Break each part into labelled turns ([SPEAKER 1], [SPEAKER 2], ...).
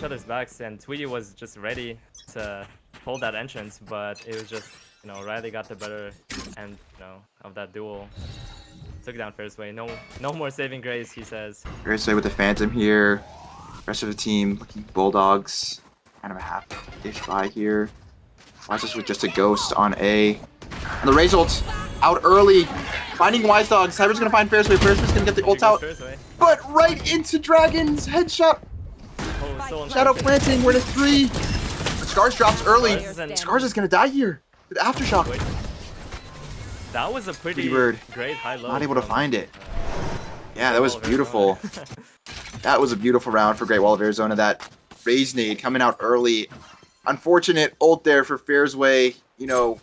[SPEAKER 1] each other's backs, and Tweety was just ready to pull that entrance, but it was just, you know, Riley got the better end, you know, of that duel. Took down Fairsway. No more saving grace, he says.
[SPEAKER 2] Fairsway with the Phantom here. Rest of the team looking Bulldogs. Kind of a half-ish buy here. Watch this with just a ghost on A. And the Raze ult out early. Finding Wise Dog. Cyber's gonna find Fairsway. Fairsway's gonna get the ult out. But right into Dragon's headshot.
[SPEAKER 1] Oh,
[SPEAKER 2] Shadow planting. We're at a 3. Scars drops early. Scars is gonna die here. With Aftershock.
[SPEAKER 1] That was a pretty great high-low.
[SPEAKER 2] Not able to find it. Yeah, that was beautiful. That was a beautiful round for Great Wall of Arizona. That Raze nade coming out early. Unfortunate ult there for Fairsway, you know,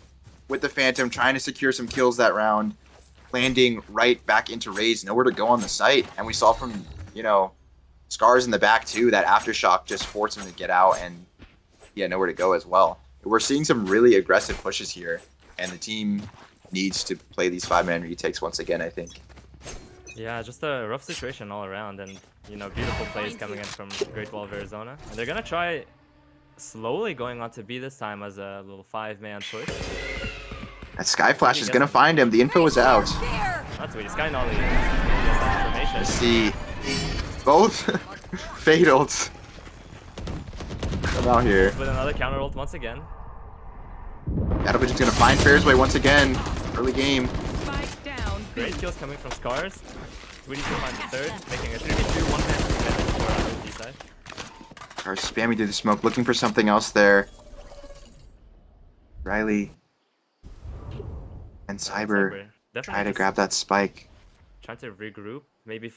[SPEAKER 2] with the Phantom trying to secure some kills that round. Landing right back into Raze, nowhere to go on the site. And we saw from, you know, Scars in the back too, that Aftershock just forced him to get out and, yeah, nowhere to go as well. We're seeing some really aggressive pushes here, and the team needs to play these 5-man retakes once again, I think.
[SPEAKER 1] Yeah, just a rough situation all around, and, you know, beautiful plays coming in from Great Wall of Arizona. And they're gonna try slowly going on to B this time as a little 5-man push.
[SPEAKER 2] That Sky Flash is gonna find him. The info is out.
[SPEAKER 1] That's sweet. Sky Nolly.
[SPEAKER 2] Let's see. Both Fade ults come out here.
[SPEAKER 1] With another counter ult once again.
[SPEAKER 2] Dciph is gonna find Fairsway once again. Early game.
[SPEAKER 1] Great kills coming from Scars. Tweety's gonna find the third, making a 3v2 one-man for Dciph.
[SPEAKER 2] Scars spamming through the smoke, looking for something else there. Riley and Cyber try to grab that spike.
[SPEAKER 1] Trying to regroup, maybe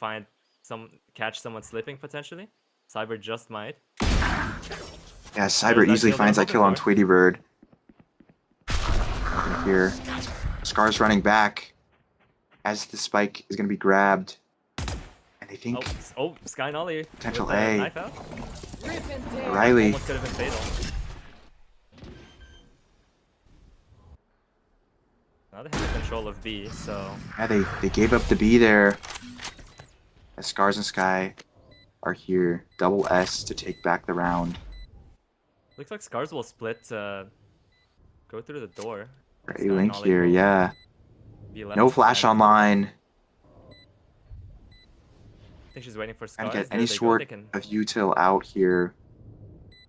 [SPEAKER 1] catch someone slipping potentially. Cyber just might.
[SPEAKER 2] Yeah, Cyber easily finds that kill on Tweety Bird. Here, Scars running back as the spike is going to be grabbed, and I think
[SPEAKER 1] Sky Nolly
[SPEAKER 2] potential A.
[SPEAKER 1] Knife out.
[SPEAKER 2] Riley.
[SPEAKER 1] Almost could have been fatal. Now they have control of B, so
[SPEAKER 2] yeah, they gave up the B there. As Scars and Sky are here, double S to take back the round.
[SPEAKER 1] Looks like Scars will split. Go through the door.
[SPEAKER 2] A link here, yeah. No flash online.
[SPEAKER 1] I think she's waiting for Scars.
[SPEAKER 2] And get any sort of util out here.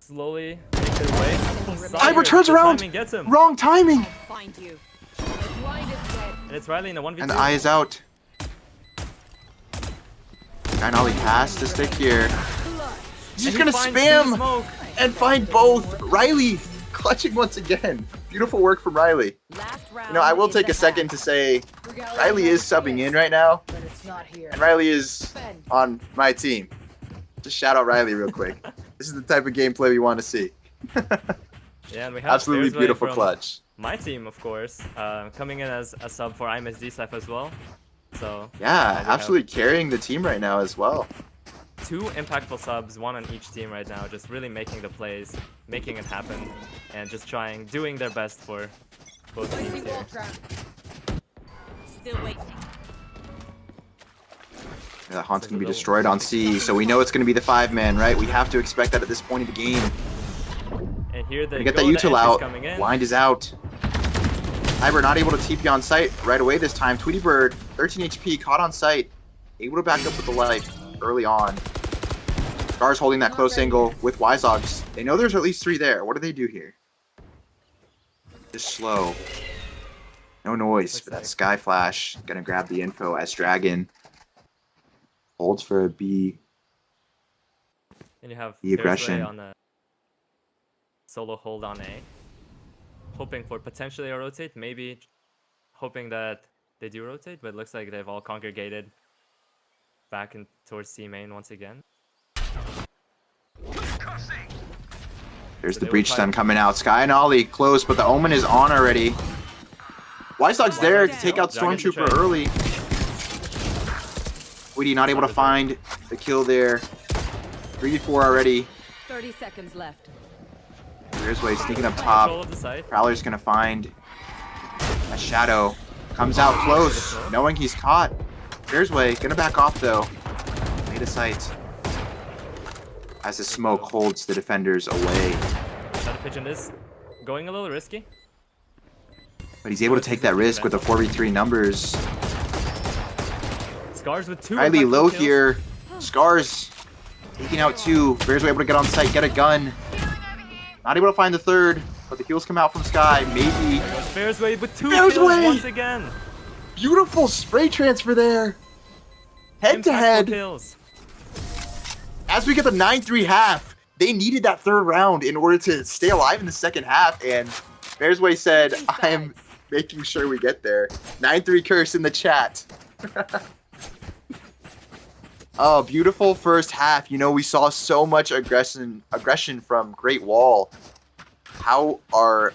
[SPEAKER 1] Slowly make their way.
[SPEAKER 2] Cyber turns around! Wrong timing!
[SPEAKER 3] Find you.
[SPEAKER 1] And it's Riley in a 1v2.
[SPEAKER 2] And the eye is out. Nolly pass to stick here. He's just gonna spam and find both. Riley clutching once again. Beautiful work from Riley. You know, I will take a second to say Riley is subbing in right now. And Riley is on my team. Just shout out Riley real quick. This is the type of gameplay we want to see.
[SPEAKER 1] Yeah, and we have
[SPEAKER 2] absolutely beautiful clutch.
[SPEAKER 1] My team, of course, coming in as a sub for Dciph as well. So
[SPEAKER 2] yeah, absolutely carrying the team right now as well.
[SPEAKER 1] 2 impactful subs, 1 on each team right now, just really making the plays, making it happen, and just doing their best for both teams here.
[SPEAKER 3] Still waiting.
[SPEAKER 2] Yeah, the Haunt's gonna be destroyed on C, so we know it's gonna be the 5-man, right? We have to expect that at this point of the game.
[SPEAKER 1] And here they
[SPEAKER 2] get that util out. Blind is out. Cyber not able to TP on site right away this time. Tweety Bird, 13 HP, caught on site, able to back up with the life early on. Scars holding that close angle with Wiseogs. They know there's at least 3 there. What do they do here? Just slow. No noise for that Sky Flash. Gonna grab the info as Dragon holds for a B.
[SPEAKER 1] And you have
[SPEAKER 2] the aggression
[SPEAKER 1] on a solo hold on A. Hoping for potentially a rotate, maybe hoping that they do rotate, but it looks like they've all congregated back in towards C main once again.
[SPEAKER 2] There's the breach stun coming out. Sky and Ollie close, but the Omen is on already. Wiseog's there to take out Stormtrooper early. Tweety not able to find the kill there. 3v4 already.
[SPEAKER 3] 30 seconds left.
[SPEAKER 2] Fairsway sneaking up top. Prowler's gonna find a Shadow. Comes out close, knowing he's caught. Fairsway gonna back off though. Made a sight. as the smoke holds the defenders away.
[SPEAKER 1] Shadow Pigeon is going a little risky.
[SPEAKER 2] But he's able to take that risk with the 4v3 numbers.
[SPEAKER 1] Scars with 2
[SPEAKER 2] Riley
[SPEAKER 1] impactful
[SPEAKER 2] low
[SPEAKER 1] kills.
[SPEAKER 2] here. Scars taking out 2. Bears were able to get on site, get a gun. Not able to find the 3rd, but the kills come out from Sky. Maybe.
[SPEAKER 1] Bears Way with 2
[SPEAKER 2] Bears
[SPEAKER 1] kills
[SPEAKER 2] Way!
[SPEAKER 1] once again.
[SPEAKER 2] Beautiful spray transfer there. Head to
[SPEAKER 1] Impactful
[SPEAKER 2] head.
[SPEAKER 1] kills.
[SPEAKER 2] As we get the 9-3 half, they needed that 3rd round in order to stay alive in the 2nd half. And Bears Way said, I am making sure we get there. 9-3 curse in the chat. Oh, beautiful first half. You know, we saw so much aggression from Great Wall. How are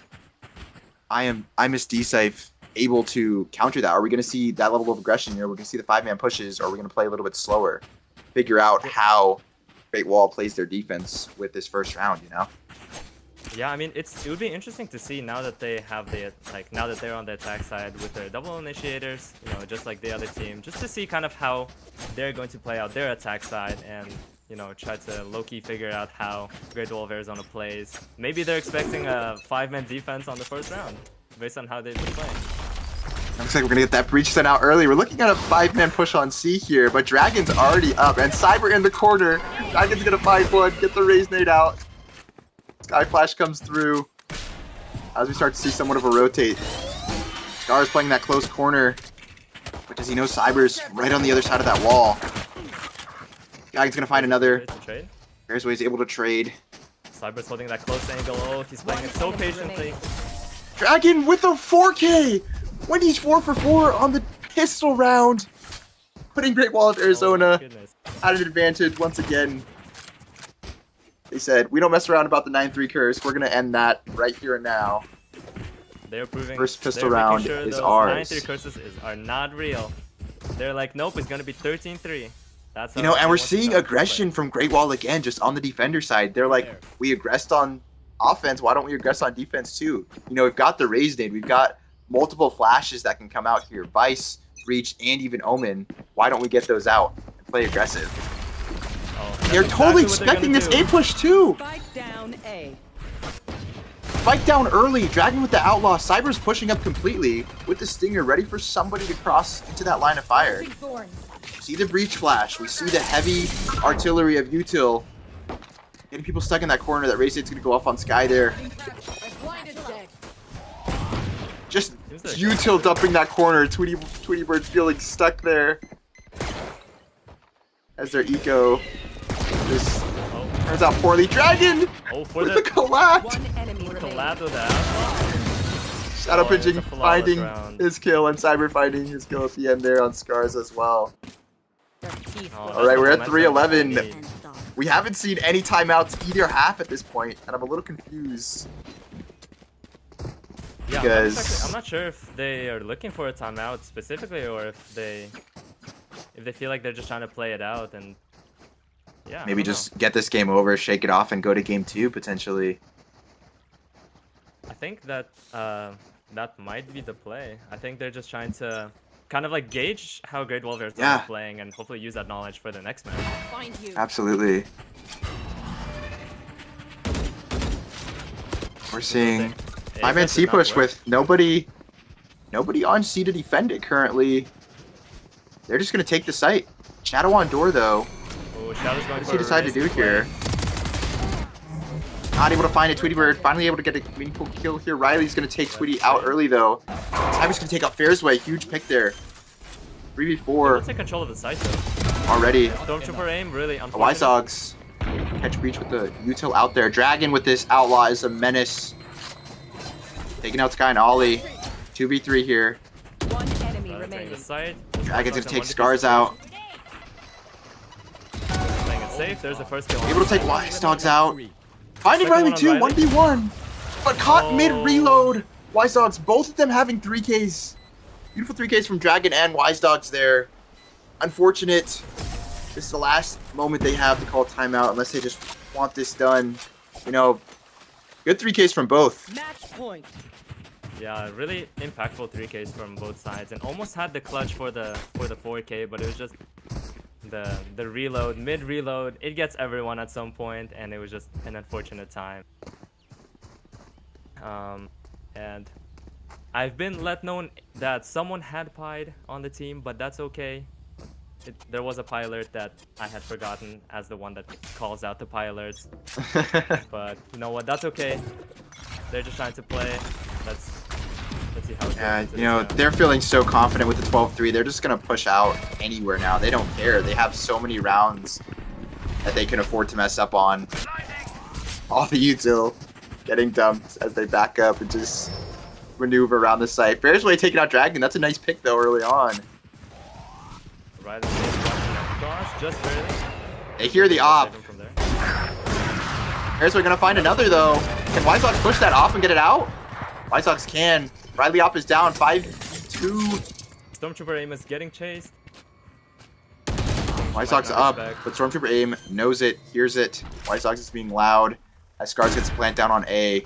[SPEAKER 2] I miss Dciph able to counter that? Are we going to see that level of aggression? You know, we're going to see the 5-man pushes, or are we going to play a little bit slower? Figure out how Great Wall plays their defense with this first round, you know?
[SPEAKER 1] Yeah, I mean, it would be interesting to see now that they have now that they're on the attack side with their double initiators, you know, just like the other team, just to see kind of how they're going to play out their attack side and, you know, try to low-key figure out how Great Wall of Arizona plays. Maybe they're expecting a 5-man defense on the first round, based on how they've been playing.
[SPEAKER 2] Looks like we're going to get that breach sent out early. We're looking at a 5-man push on C here, but Dragon's already up, and Cyber in the corner. Dragon's going to find one, get the Raise Nade out. Sky Flash comes through as we start to see somewhat of a rotate. Scar is playing that close corner, but does he know Cyber's right on the other side of that wall? Dragon's going to find another. Bears Way is able to trade.
[SPEAKER 1] Cyber's holding that close angle. Oh, he's playing it so patiently.
[SPEAKER 2] Dragon with a 4K! Wendy's 4 for 4 on the pistol round. Putting Great Wall of Arizona at an advantage once again. They said, we don't mess around about the 9-3 curse. We're going to end that right here and now.
[SPEAKER 1] They're proving
[SPEAKER 2] First pistol round
[SPEAKER 1] sure
[SPEAKER 2] is
[SPEAKER 1] those
[SPEAKER 2] ours.
[SPEAKER 1] 9-3 curses are not real. They're like, nope, it's going to be 13-3. That's
[SPEAKER 2] You know, and
[SPEAKER 1] how
[SPEAKER 2] we're
[SPEAKER 1] they want to
[SPEAKER 2] seeing
[SPEAKER 1] start
[SPEAKER 2] aggression from Great Wall again, just on the defender side. They're like, we aggressed on offense. Why don't we aggress on defense too? You know, we've got the Raise Nade. We've got multiple flashes that can come out here. Vice, Reach, and even Omen. Why don't we get those out and play aggressive?
[SPEAKER 1] Oh,
[SPEAKER 2] They're
[SPEAKER 1] that's
[SPEAKER 2] totally
[SPEAKER 1] exactly
[SPEAKER 2] expecting
[SPEAKER 1] what they're
[SPEAKER 2] this
[SPEAKER 1] gonna
[SPEAKER 2] A push too.
[SPEAKER 3] Spike down A.
[SPEAKER 2] Spike down early. Dragon with the Outlaw. Cyber's pushing up completely with the Stinger, ready for somebody to cross into that line of fire. See the Breach Flash. We see the heavy artillery of Util. Getting people stuck in that corner. That Raise Nade's going to go off on Sky there. Just Util dumping that corner. Tweety Bird feeling stuck there. As their eco just turns out poorly. Dragon
[SPEAKER 1] for
[SPEAKER 2] with the collapse.
[SPEAKER 3] One enemy remaining.
[SPEAKER 1] collab with that.
[SPEAKER 2] Shadow
[SPEAKER 1] Oh, it's a
[SPEAKER 2] Pigeon
[SPEAKER 1] flawless
[SPEAKER 2] finding
[SPEAKER 1] round.
[SPEAKER 2] his kill and Cyber finding his kill at the end there on Scars as well.
[SPEAKER 1] Oh,
[SPEAKER 2] All right, we're at
[SPEAKER 1] that's
[SPEAKER 2] 3:11.
[SPEAKER 1] momentum.
[SPEAKER 2] We haven't seen any timeouts either half at this point, and I'm a little confused.
[SPEAKER 1] Yeah,
[SPEAKER 2] Because-
[SPEAKER 1] I'm not sure if they are looking for a timeout specifically, or if they feel like they're just trying to play it out and yeah. I
[SPEAKER 2] Maybe
[SPEAKER 1] don't
[SPEAKER 2] just get this game over, shake it off, and go to game 2 potentially.
[SPEAKER 1] know. I think that that might be the play. I think they're just trying to kind of like gauge how Great Wall of Arizona
[SPEAKER 2] Yeah.
[SPEAKER 1] is playing and hopefully use that knowledge for the next match.
[SPEAKER 3] Find you.
[SPEAKER 2] Absolutely. We're seeing
[SPEAKER 1] If
[SPEAKER 2] 5-man
[SPEAKER 1] that
[SPEAKER 2] C
[SPEAKER 1] did not
[SPEAKER 2] push
[SPEAKER 1] work-
[SPEAKER 2] with nobody on C to defend it currently. They're just gonna take the site. Shadow on door though.
[SPEAKER 1] Oh, Shadow's going
[SPEAKER 2] What does
[SPEAKER 1] for
[SPEAKER 2] he
[SPEAKER 1] a
[SPEAKER 2] decide to do
[SPEAKER 1] risky play.
[SPEAKER 2] here? Not able to find it. Tweety Bird finally able to get a meaningful kill here. Riley's going to take Tweety out early, though. Cyber's going to take out Fair'sway. Huge pick there.
[SPEAKER 1] We'll
[SPEAKER 2] 3v4
[SPEAKER 1] take control of the site though.
[SPEAKER 2] already.
[SPEAKER 1] Stormtrooper aim, really
[SPEAKER 2] The
[SPEAKER 1] unfortunate.
[SPEAKER 2] Wyzogs catch Breach with the Util out there. Dragon with this Outlaw is a menace. Taking out Sky and Ollie. 2v3 here.
[SPEAKER 3] One enemy
[SPEAKER 1] Entering
[SPEAKER 3] remaining.
[SPEAKER 1] the site.
[SPEAKER 2] Dragon's going to take Scars out.
[SPEAKER 1] Playing it safe. There's the first kill.
[SPEAKER 2] Able to take Wyzogs out. Finding
[SPEAKER 1] Second
[SPEAKER 2] Riley
[SPEAKER 1] one
[SPEAKER 2] too,
[SPEAKER 1] on Riley.
[SPEAKER 2] 1v1. But caught
[SPEAKER 1] Oh.
[SPEAKER 2] mid-reload. Wyzogs, both of them having 3Ks. Beautiful 3Ks from Dragon and Wise Dogs there. Unfortunate. This is the last moment they have to call timeout unless they just want this done. You know, good 3Ks from both.
[SPEAKER 3] Match point.
[SPEAKER 1] Yeah, really impactful 3Ks from both sides, and almost had the clutch for the 4K, but it was just the reload, mid reload, it gets everyone at some point, and it was just an unfortunate time. And I've been let known that someone had pied on the team, but that's okay. There was a pie alert that I had forgotten as the one that calls out the pie alerts. But you know what? That's okay. They're just trying to play. Let's see how it goes.
[SPEAKER 2] Yeah,
[SPEAKER 1] into
[SPEAKER 2] you
[SPEAKER 1] this
[SPEAKER 2] know,
[SPEAKER 1] round.
[SPEAKER 2] they're feeling so confident with the 12-3. They're just going to push out anywhere now. They don't care. They have so many rounds that they can afford to mess up on. All the util getting dumped as they back up and just maneuver around the site. Bearsway taking out Dragon. That's a nice pick, though, early on.
[SPEAKER 1] Right, cross just barely.
[SPEAKER 2] They hear the op.
[SPEAKER 1] Save him from there.
[SPEAKER 2] Bearsway going to find another, though. Can White Sox push that off and get it out? White Sox can. Riley Op is down 5v2.
[SPEAKER 1] Stormtrooper aim is getting chased.
[SPEAKER 2] White Sox up, but Stormtrooper aim knows it, hears it. White Sox is being loud as Scars gets plant down on A.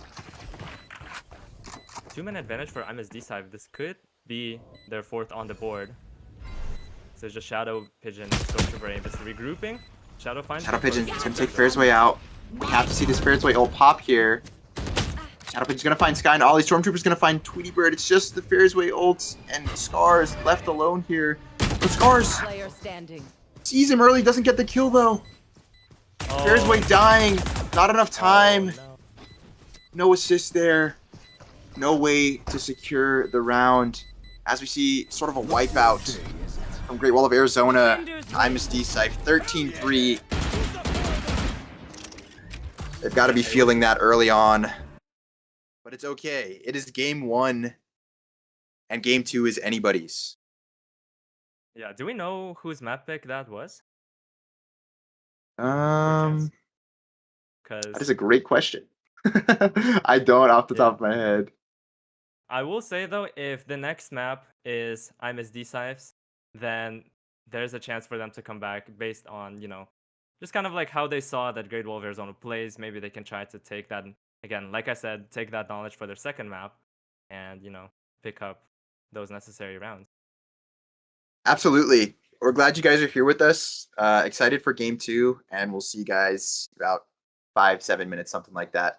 [SPEAKER 1] 2-man advantage for Dciph. This could be their 4th on the board. So it's just Shadow Pigeon and Stormtrooper aim. It's regrouping. Shadow finds
[SPEAKER 2] Shadow
[SPEAKER 1] him
[SPEAKER 2] Pigeon
[SPEAKER 1] first.
[SPEAKER 2] is going to take Fairsway out. We have to see this Fairsway ult pop here. Shadow Pigeon's going to find Sky and Ollie. Stormtrooper's going to find Tweety Bird. It's just the Fairsway ults and Scars left alone here. But Scars
[SPEAKER 3] Player standing.
[SPEAKER 2] sees him early, doesn't get the kill though. Fairsway dying. Not enough time.
[SPEAKER 1] No.
[SPEAKER 2] No assist there. No way to secure the round. As we see sort of a wipeout from Great Wall of Arizona. Dciph 13-3. They've got to be feeling that early on. But it's okay. It is game 1. And game 2 is anybody's.
[SPEAKER 1] Yeah, do we know whose map pick that was?
[SPEAKER 2] That is
[SPEAKER 1] Because
[SPEAKER 2] a great question. I don't off the top of my head.
[SPEAKER 1] I will say though, if the next map is Dciph's, then there's a chance for them to come back based on, you know, just kind of like how they saw that Great Wall of Arizona plays. Maybe they can try to take that, again, like I said, take that knowledge for their second map and, you know, pick up those necessary rounds.
[SPEAKER 2] Absolutely. We're glad you guys are here with us. Excited for game 2, and we'll see you guys about 5-7 minutes, something like that.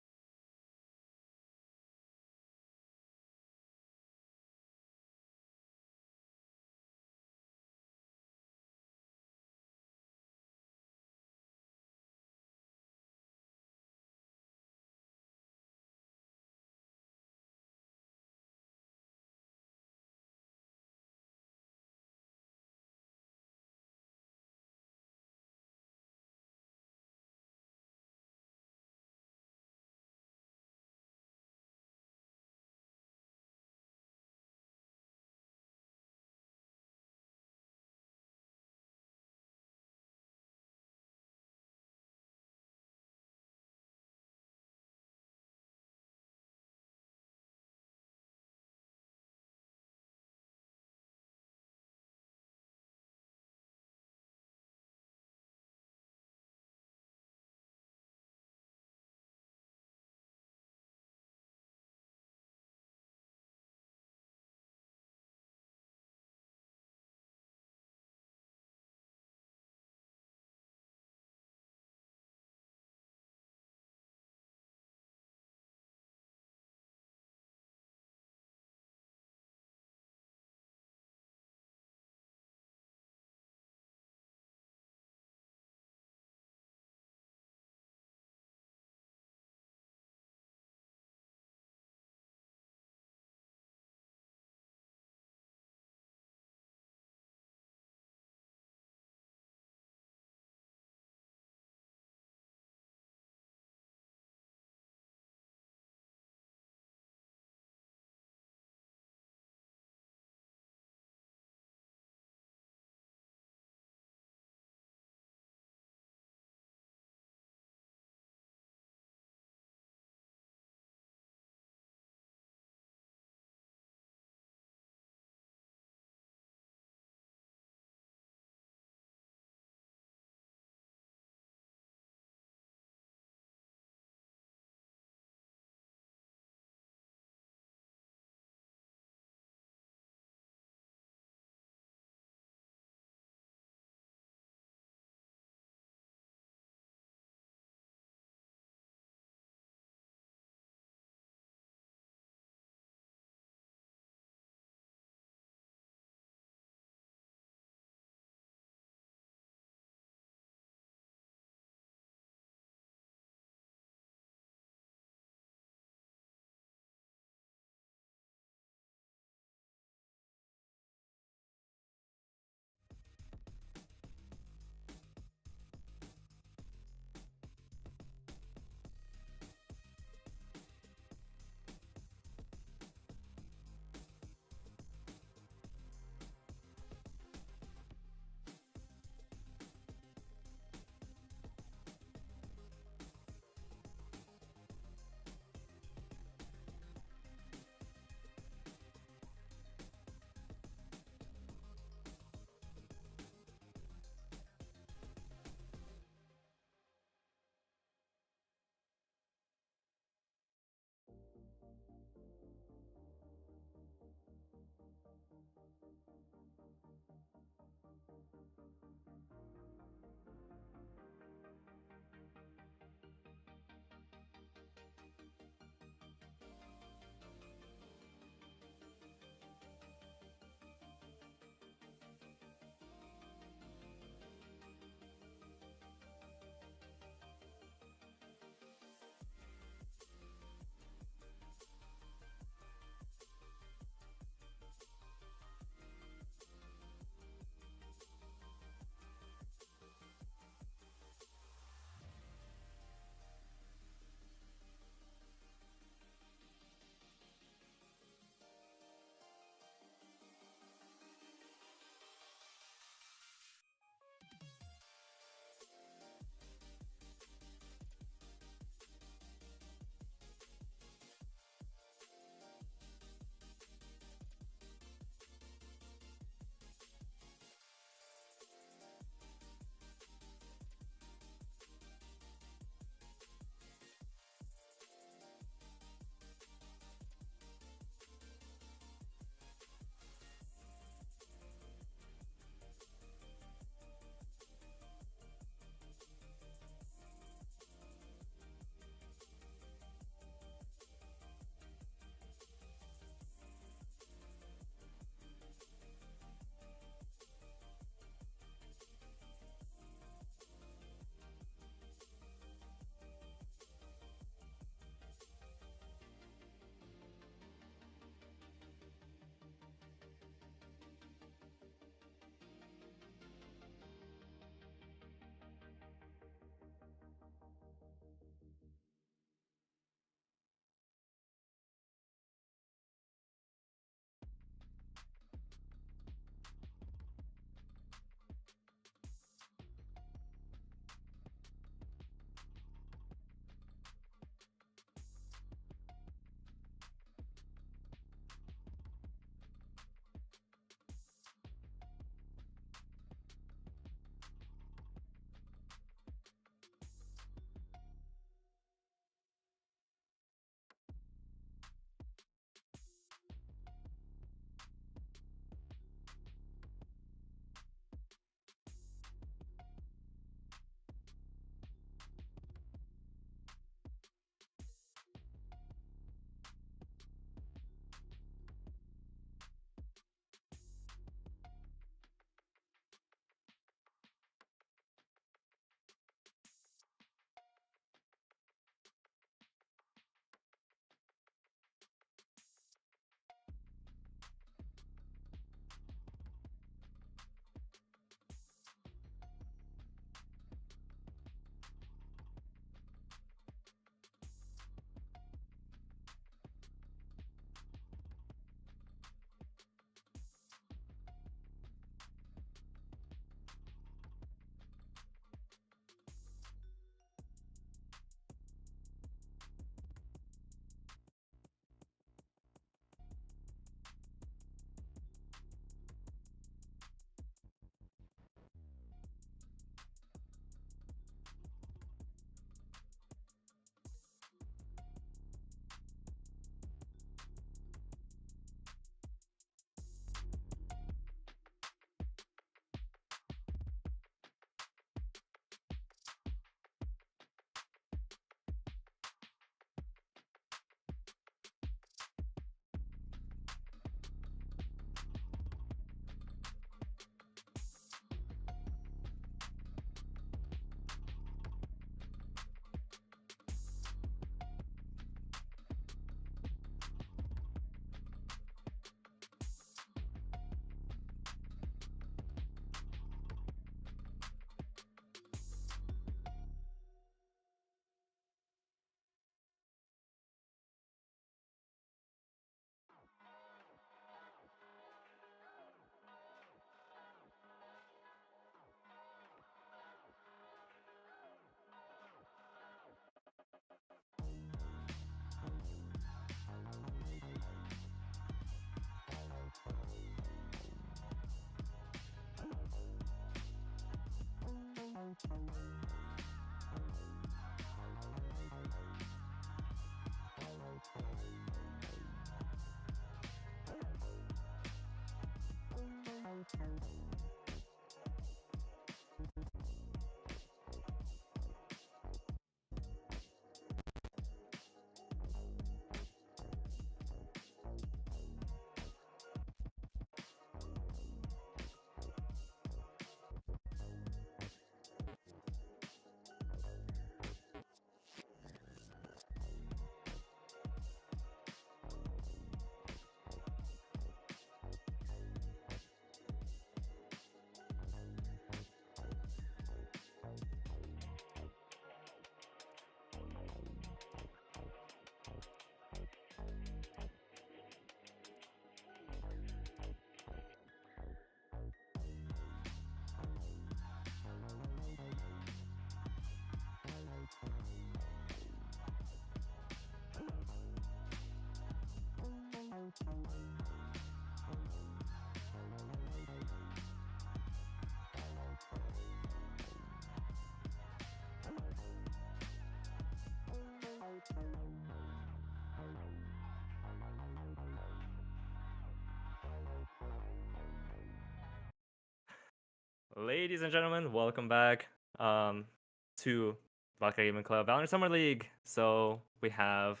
[SPEAKER 1] ladies and gentlemen, welcome back to Wildcat Gaming Club Valorant Summer League. So we have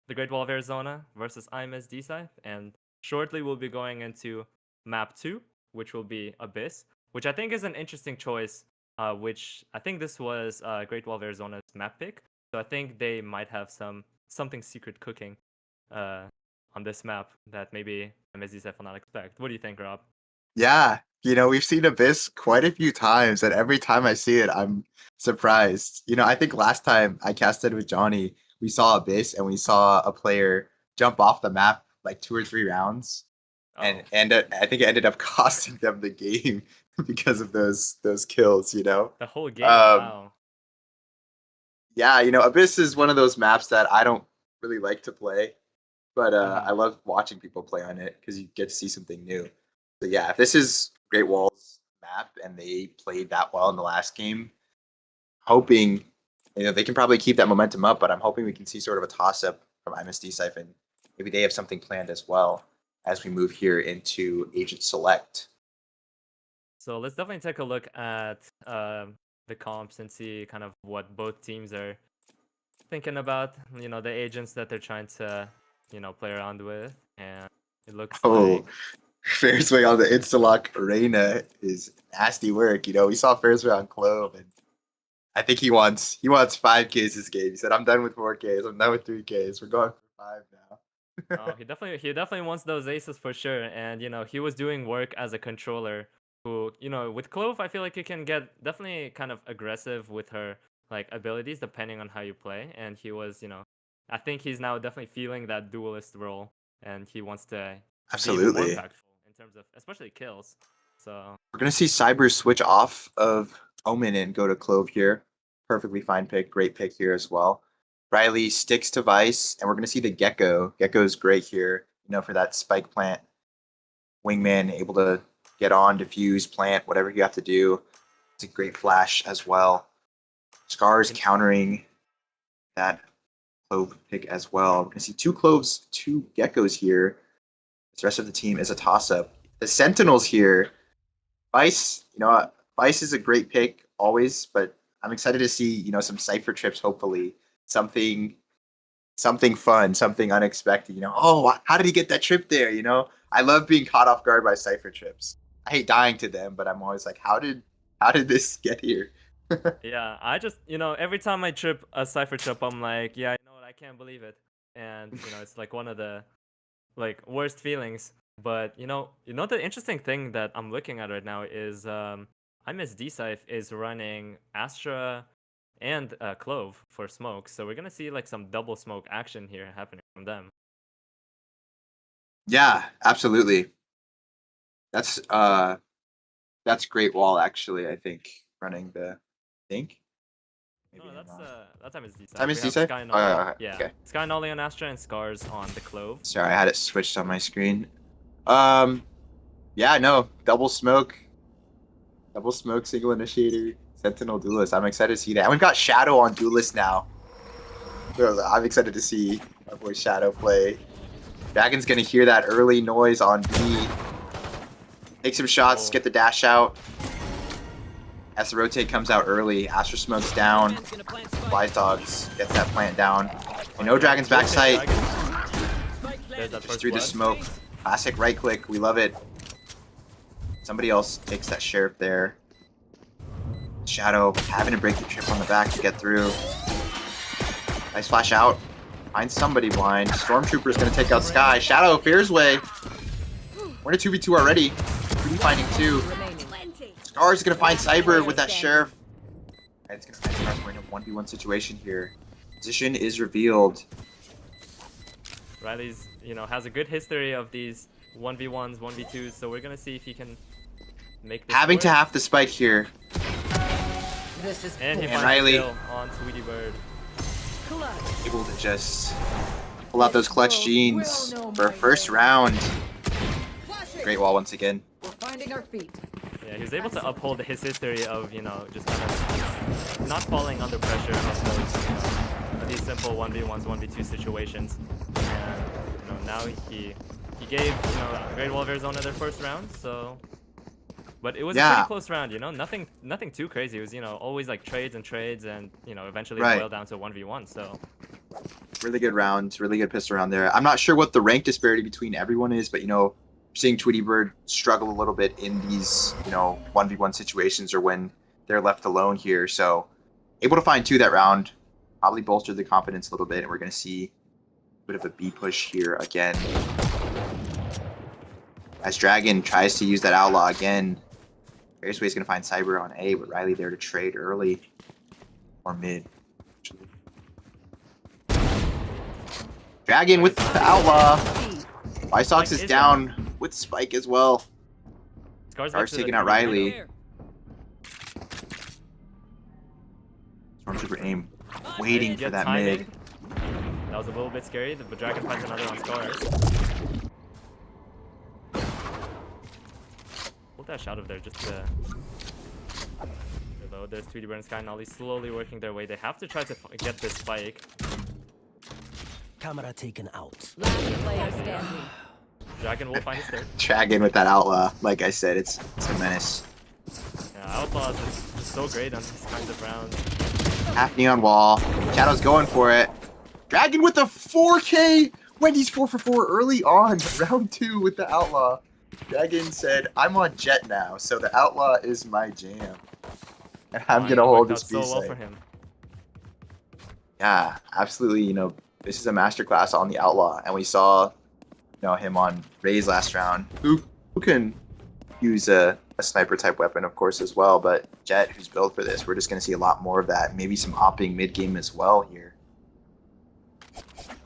[SPEAKER 1] the Great Wall of Arizona versus Dciph, and shortly we'll be going into map 2, which will be Abyss, which I think is an interesting choice, which I think this was Great Wall of Arizona's map pick. So I think they might have something secret cooking on this map that maybe Dciph will not expect. What do you think, Rob?
[SPEAKER 2] Yeah, we've seen Abyss quite a few times, and every time I see it, I'm surprised. I think last time I casted with Johnny, we saw Abyss and we saw a player jump off the map like 2 or 3 rounds, and I think it ended up costing them the game because of those kills.
[SPEAKER 1] The whole game. Wow.
[SPEAKER 2] Yeah, Abyss is one of those maps that I don't really like to play, but I love watching people play on it because you get to see something new. So yeah, if this is Great Wall's map and they played that well in the last game, hoping they can probably keep that momentum up, but I'm hoping we can see sort of a toss-up from Dciph, and maybe they have something planned as well as we move here into Agent Select.
[SPEAKER 1] So let's definitely take a look at the comps and see kind of what both teams are thinking about, the agents that they're trying to, play around with, and it looks like
[SPEAKER 2] Fairsway on the Instalock Arena is nasty work. We saw Fairsway on Clove, and I think he wants 5Ks this game. He said, "I'm done with 4Ks. I'm done with 3Ks. We're going for 5 now."
[SPEAKER 1] Oh, he definitely wants those aces for sure. And he was doing work as a controller who, with Clove, I feel like you can get definitely kind of aggressive with her like abilities depending on how you play. And he was, I think he's now definitely feeling that duelist role, and he wants to
[SPEAKER 2] Absolutely.
[SPEAKER 1] be more impactful in terms of especially kills. So
[SPEAKER 2] we're gonna see Cyber switch off of Omen and go to Clove here. Perfectly fine pick, great pick here as well. Riley sticks to Vice, and we're gonna see the Gecko. Gecko's great here, for that spike plant. Wingman able to get on, diffuse, plant, whatever you have to do. It's a great flash as well. Scars countering that Clove pick as well. We're gonna see 2 Cloves, 2 Geckos here. The rest of the team is a toss-up. The Sentinels here. Vice, Vice is a great pick always, but I'm excited to see, some Cypher trips, hopefully. Something fun, something unexpected, Oh, how did he get that trip there, I love being caught off guard by Cypher trips. I hate dying to them, but I'm always like, how did this get here?
[SPEAKER 1] Yeah, I just, every time I trip a Cypher trip, I'm like, yeah, what, I can't believe it. And, it's like one of the worst feelings. But the interesting thing that I'm looking at right now is Dciph is running Astra and Clove for smoke, so we're gonna see some double smoke action here happening from them.
[SPEAKER 2] Yeah, absolutely. That's Great Wall actually. I think running the Maybe
[SPEAKER 1] no, that's Dciph.
[SPEAKER 2] Dciph?
[SPEAKER 1] Yeah.
[SPEAKER 2] Okay.
[SPEAKER 1] Sky Nolly on Astra and Scars on the Clove.
[SPEAKER 2] Sorry, I had it switched on my screen. Yeah, no, double smoke, single initiator, Sentinel Duelist. I'm excited to see that. And we've got Shadow on Duelist now. So I'm excited to see our boy Shadow play. Dragon's gonna hear that early noise on B. Take some shots, get the dash out. As the rotate comes out early, Astra smokes down. Wise Dogs gets that plant down. And no Dragon's backside. Just through the smoke. Classic right click, we love it. Somebody else takes that sheriff there. Shadow having to break the trip on the back to get through. Nice flash out. Find somebody blind. Stormtrooper's gonna take out Sky. Shadow, Fairsway. We're in a 2v2 already. 3D finding 2. Scar's gonna find Cyber with that sheriff. And it's gonna find Scar. We're in a 1v1 situation here. Position is revealed.
[SPEAKER 1] Riley's, has a good history of these 1v1s, 1v2s, so we're gonna see if he can make this
[SPEAKER 2] Having
[SPEAKER 1] work.
[SPEAKER 2] to half the spike here.
[SPEAKER 1] And he finds
[SPEAKER 2] Riley
[SPEAKER 1] the kill on Tweety Bird.
[SPEAKER 2] able to just pull out those clutch genes for a first round. Great Wall once again.
[SPEAKER 3] We're finding our feet.
[SPEAKER 1] Yeah, he was able to uphold his history of, just kind of not falling under pressure of those, these simple 1v1s, 1v2 situations. And, now he gave, Great Wall of Arizona their first round, so But it was a
[SPEAKER 2] Yeah.
[SPEAKER 1] pretty close round, you know, nothing too crazy. It was, you know, always like trades and trades, and you know, eventually it
[SPEAKER 2] Right.
[SPEAKER 1] boiled down to a 1v1. So
[SPEAKER 2] Really good round, really good pistol round there. I'm not sure what the rank disparity between everyone is, but you know, seeing Tweety Bird struggle a little bit in these, you know, 1v1 situations or when they're left alone here. So able to find 2 that round, probably bolstered the confidence a little bit, and we're gonna see a bit of a B push here again. As Dragon tries to use that outlaw again. Fairway's gonna find Cyber on A, but Riley there to trade early or mid. Actually. Dragon with the outlaw. Visox is down with Spike as well.
[SPEAKER 1] Scar's
[SPEAKER 2] Scar's taking out Riley. Stormtrooper aim, waiting for that mid.
[SPEAKER 1] That was a little bit scary, but Dragon finds another on Scars. Pull that shot of there just to reload. There's Tweety Bird and Sky and Ollie slowly working their way. They have to try to get this spike.
[SPEAKER 4] Camera taken out.
[SPEAKER 3] Last player standing.
[SPEAKER 1] Dragon will find his third.
[SPEAKER 2] Dragon with that outlaw. Like I said, it's a menace.
[SPEAKER 1] Yeah, Outlaw is just so great on these kinds of rounds.
[SPEAKER 2] Half neon wall. Shadow's going for it. Dragon with the 4K. Wendy's 4 for 4 early on. Round 2 with the outlaw. Dragon said, I'm on Jet now, so the outlaw is my jam. And I'm going to hold this
[SPEAKER 1] so
[SPEAKER 2] piece.
[SPEAKER 1] well for him.
[SPEAKER 2] Yeah, absolutely. You know, this is a masterclass on the outlaw. And we saw, you know, him on Raze last round, who can use a sniper type weapon, of course, as well. But Jet, who's built for this, we're just going to see a lot more of that. Maybe some opping mid game as well here.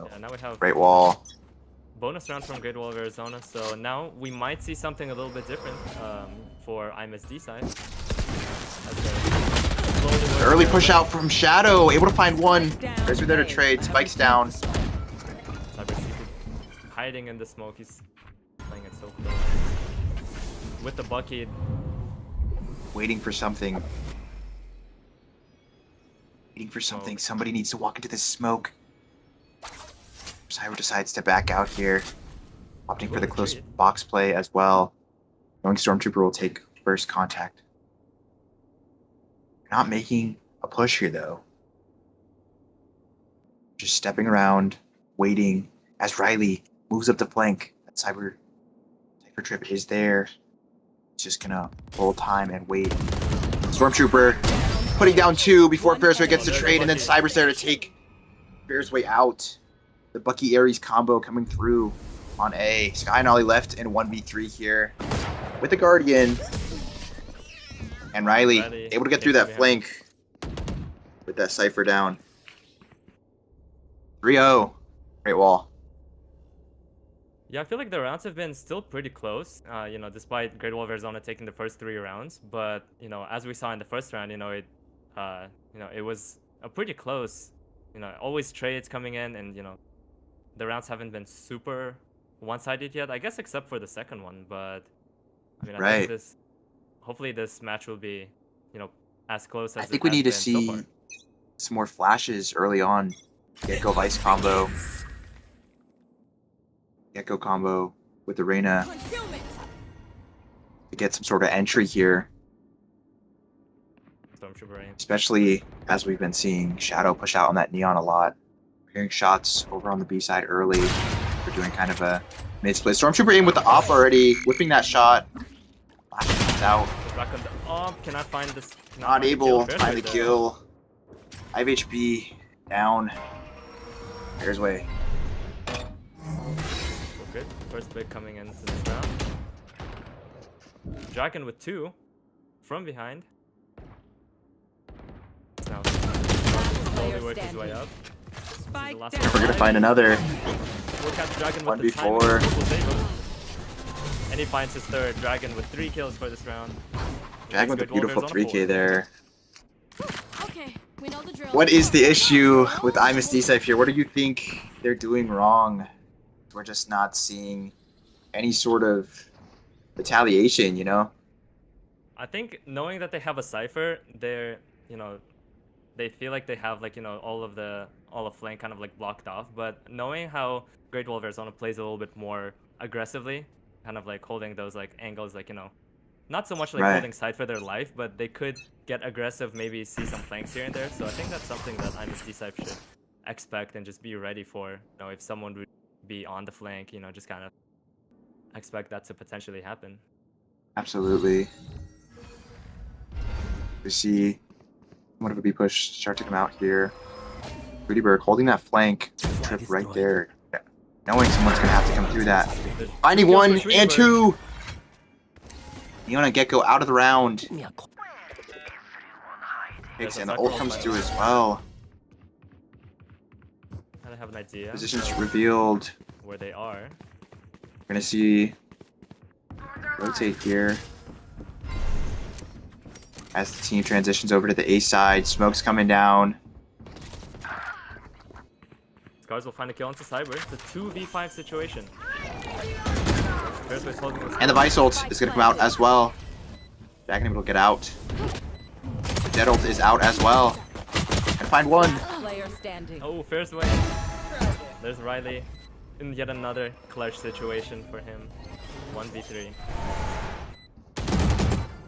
[SPEAKER 1] Yeah, now we have
[SPEAKER 2] Great wall.
[SPEAKER 1] bonus round from Great Wall of Arizona, so now we might see something a little bit different for IMS Dciph.
[SPEAKER 2] Early push out from Shadow, able to find one. There's there to trade. Spikes down.
[SPEAKER 1] Cyber hiding in the smoke. He's playing it so close. With the bucket.
[SPEAKER 2] Waiting for something. Waiting for something. Somebody needs to walk into this smoke. Cyber decides to back out here. Opting for the close box play as well. Knowing Stormtrooper will take first contact. Not making a push here though. Just stepping around, waiting as Riley moves up the flank. That Cyber trip is there. He's just gonna hold time and wait. Stormtrooper putting down 2 before Fairway gets the trade, and then Cyber's there to take Fairway out. The Bucky Ares combo coming through on A. Sky and Ollie left in 1v3 here with the Guardian. And Riley able to get through that flank with that Cypher down. 3-0. Great wall.
[SPEAKER 1] Yeah, I feel like the rounds have been still pretty close, you know, despite Great Wall of Arizona taking the first 3 rounds. But, you know, as we saw in the first round, you know, it was a pretty close, you know, always trades coming in, and, you know, the rounds haven't been super one-sided yet, I guess, except for the second one. But, I mean, I think hopefully this match will be, you know, as close as
[SPEAKER 2] I think we need to see some more flashes early on. Gecko Vice combo. Gecko combo with the Reyna to get some sort of entry here. Especially as we've been seeing Shadow push out on that Neon a lot. We're hearing shots over on the B side early. We're doing kind of a mid-split. Stormtrooper aim with the op already, whipping that shot. Flashing out.
[SPEAKER 1] Back on the op, cannot find this.
[SPEAKER 2] Not able to find the kill. 5 HP down. There's way.
[SPEAKER 1] Good. First pick coming into this round. Draken with 2 from behind. Now slowly work his way up.
[SPEAKER 2] We're gonna find another. 1v4.
[SPEAKER 1] And he finds his third. Dragon with 3 kills for this round.
[SPEAKER 2] Dragon with a beautiful 3K there.
[SPEAKER 3] Okay, we know the drill.
[SPEAKER 2] What is the issue with IMS Dciph here? What do you think they're doing wrong? We're just not seeing any sort of retaliation, you know?
[SPEAKER 1] I think knowing that they have a Cypher, they're, you know, they feel like they have, like, you know, all of flank kind of like blocked off. But knowing how Great Wall of Arizona plays a little bit more aggressively, kind of like holding those like angles, like, you know, not so much like
[SPEAKER 2] Right.
[SPEAKER 1] holding side for their life, but they could get aggressive, maybe see some flanks here and there. So I think that's something that Dciph should expect and just be ready for. You know, if someone would be on the flank, you know, just kind of expect that to potentially happen.
[SPEAKER 2] Absolutely. We see what would be pushed, start to come out here. Rudyberg holding that flank trip right there. Knowing someone's going to have to come through that. Finding
[SPEAKER 1] kills
[SPEAKER 2] one
[SPEAKER 1] for
[SPEAKER 2] and
[SPEAKER 1] Rudyberg.
[SPEAKER 2] two. Neon and Gecko out of the round.
[SPEAKER 1] There's a
[SPEAKER 2] And the
[SPEAKER 1] Sakura
[SPEAKER 2] ult comes
[SPEAKER 1] flank.
[SPEAKER 2] through as well.
[SPEAKER 1] I don't have an idea
[SPEAKER 2] Positions revealed.
[SPEAKER 1] where they are.
[SPEAKER 2] We're going to see rotate here. As the team transitions over to the A side. Smoke's coming down.
[SPEAKER 1] Scars will find a kill into Cyber. It's a 2v5 situation. Fairzway's holding this
[SPEAKER 2] And the Vice ult is going to come out as well. Dragon able to get out. The Dead ult is out as well. And find one.
[SPEAKER 3] Player standing.
[SPEAKER 1] Oh, Fairzway. There's Riley in yet another clutch situation for him. 1v3.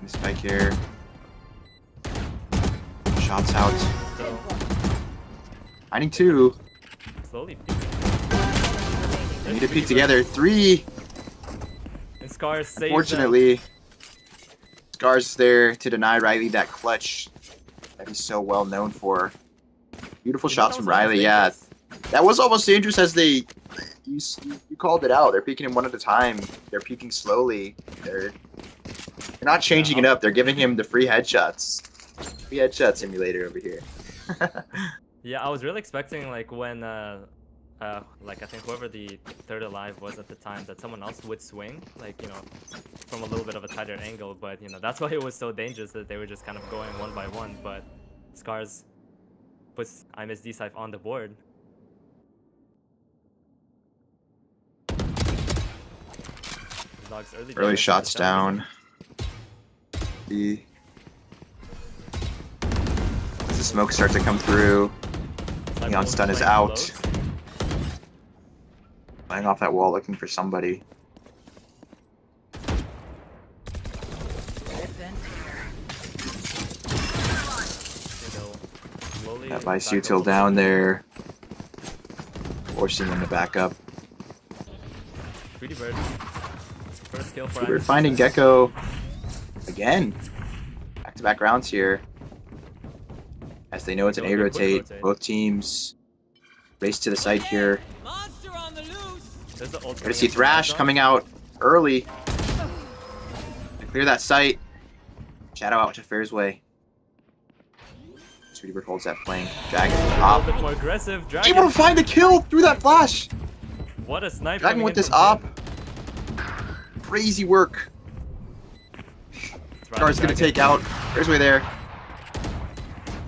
[SPEAKER 2] Spike here. Shots out.
[SPEAKER 1] So,
[SPEAKER 2] Finding two.
[SPEAKER 1] slowly peeking.
[SPEAKER 2] They need to peek together. Three.
[SPEAKER 1] And Scars saves them.
[SPEAKER 2] Fortunately, Scars is there to deny Riley that clutch that he's so well known for. Beautiful
[SPEAKER 1] You know,
[SPEAKER 2] shots
[SPEAKER 1] that
[SPEAKER 2] from
[SPEAKER 1] was almost
[SPEAKER 2] Riley. Yeah,
[SPEAKER 1] dangerous.
[SPEAKER 2] that was almost dangerous as they. You called it out. They're peeking him one at a time. They're peeking slowly. They're not changing it up. They're giving him the free headshots. Free headshot simulator over here.
[SPEAKER 1] Yeah, I was really expecting like when like I think whoever the third alive was at the time, that someone else would swing, like, you know, from a little bit of a tighter angle, but you know, that's why it was so dangerous, that they were just kind of going one by one. But Scars puts Dciph on the board. Dogs
[SPEAKER 2] Early shots down. As the smoke starts to come through, Neon stun is out. Playing off that wall, looking for somebody. That Vice util down there, forcing him to back up.
[SPEAKER 1] Pretty Bird. First kill for
[SPEAKER 2] We're finding Gecko again. Back-to-back rounds here. As they know it's an A rotate. Both teams race to the site here.
[SPEAKER 1] There's the ult
[SPEAKER 2] We're gonna
[SPEAKER 1] coming
[SPEAKER 2] see
[SPEAKER 1] in from
[SPEAKER 2] Thrash
[SPEAKER 1] Wild
[SPEAKER 2] coming out early to clear that site. Shadow out to Fairzway. Sweetie Bird holds that flank. Dragon
[SPEAKER 1] Dog. A
[SPEAKER 2] op.
[SPEAKER 1] little bit more aggressive.
[SPEAKER 2] Able
[SPEAKER 1] Dragon.
[SPEAKER 2] to find a kill through that flash.
[SPEAKER 1] What a sniper.
[SPEAKER 2] Dragon with this op. Crazy work. Scar's gonna take out. Fairzway there.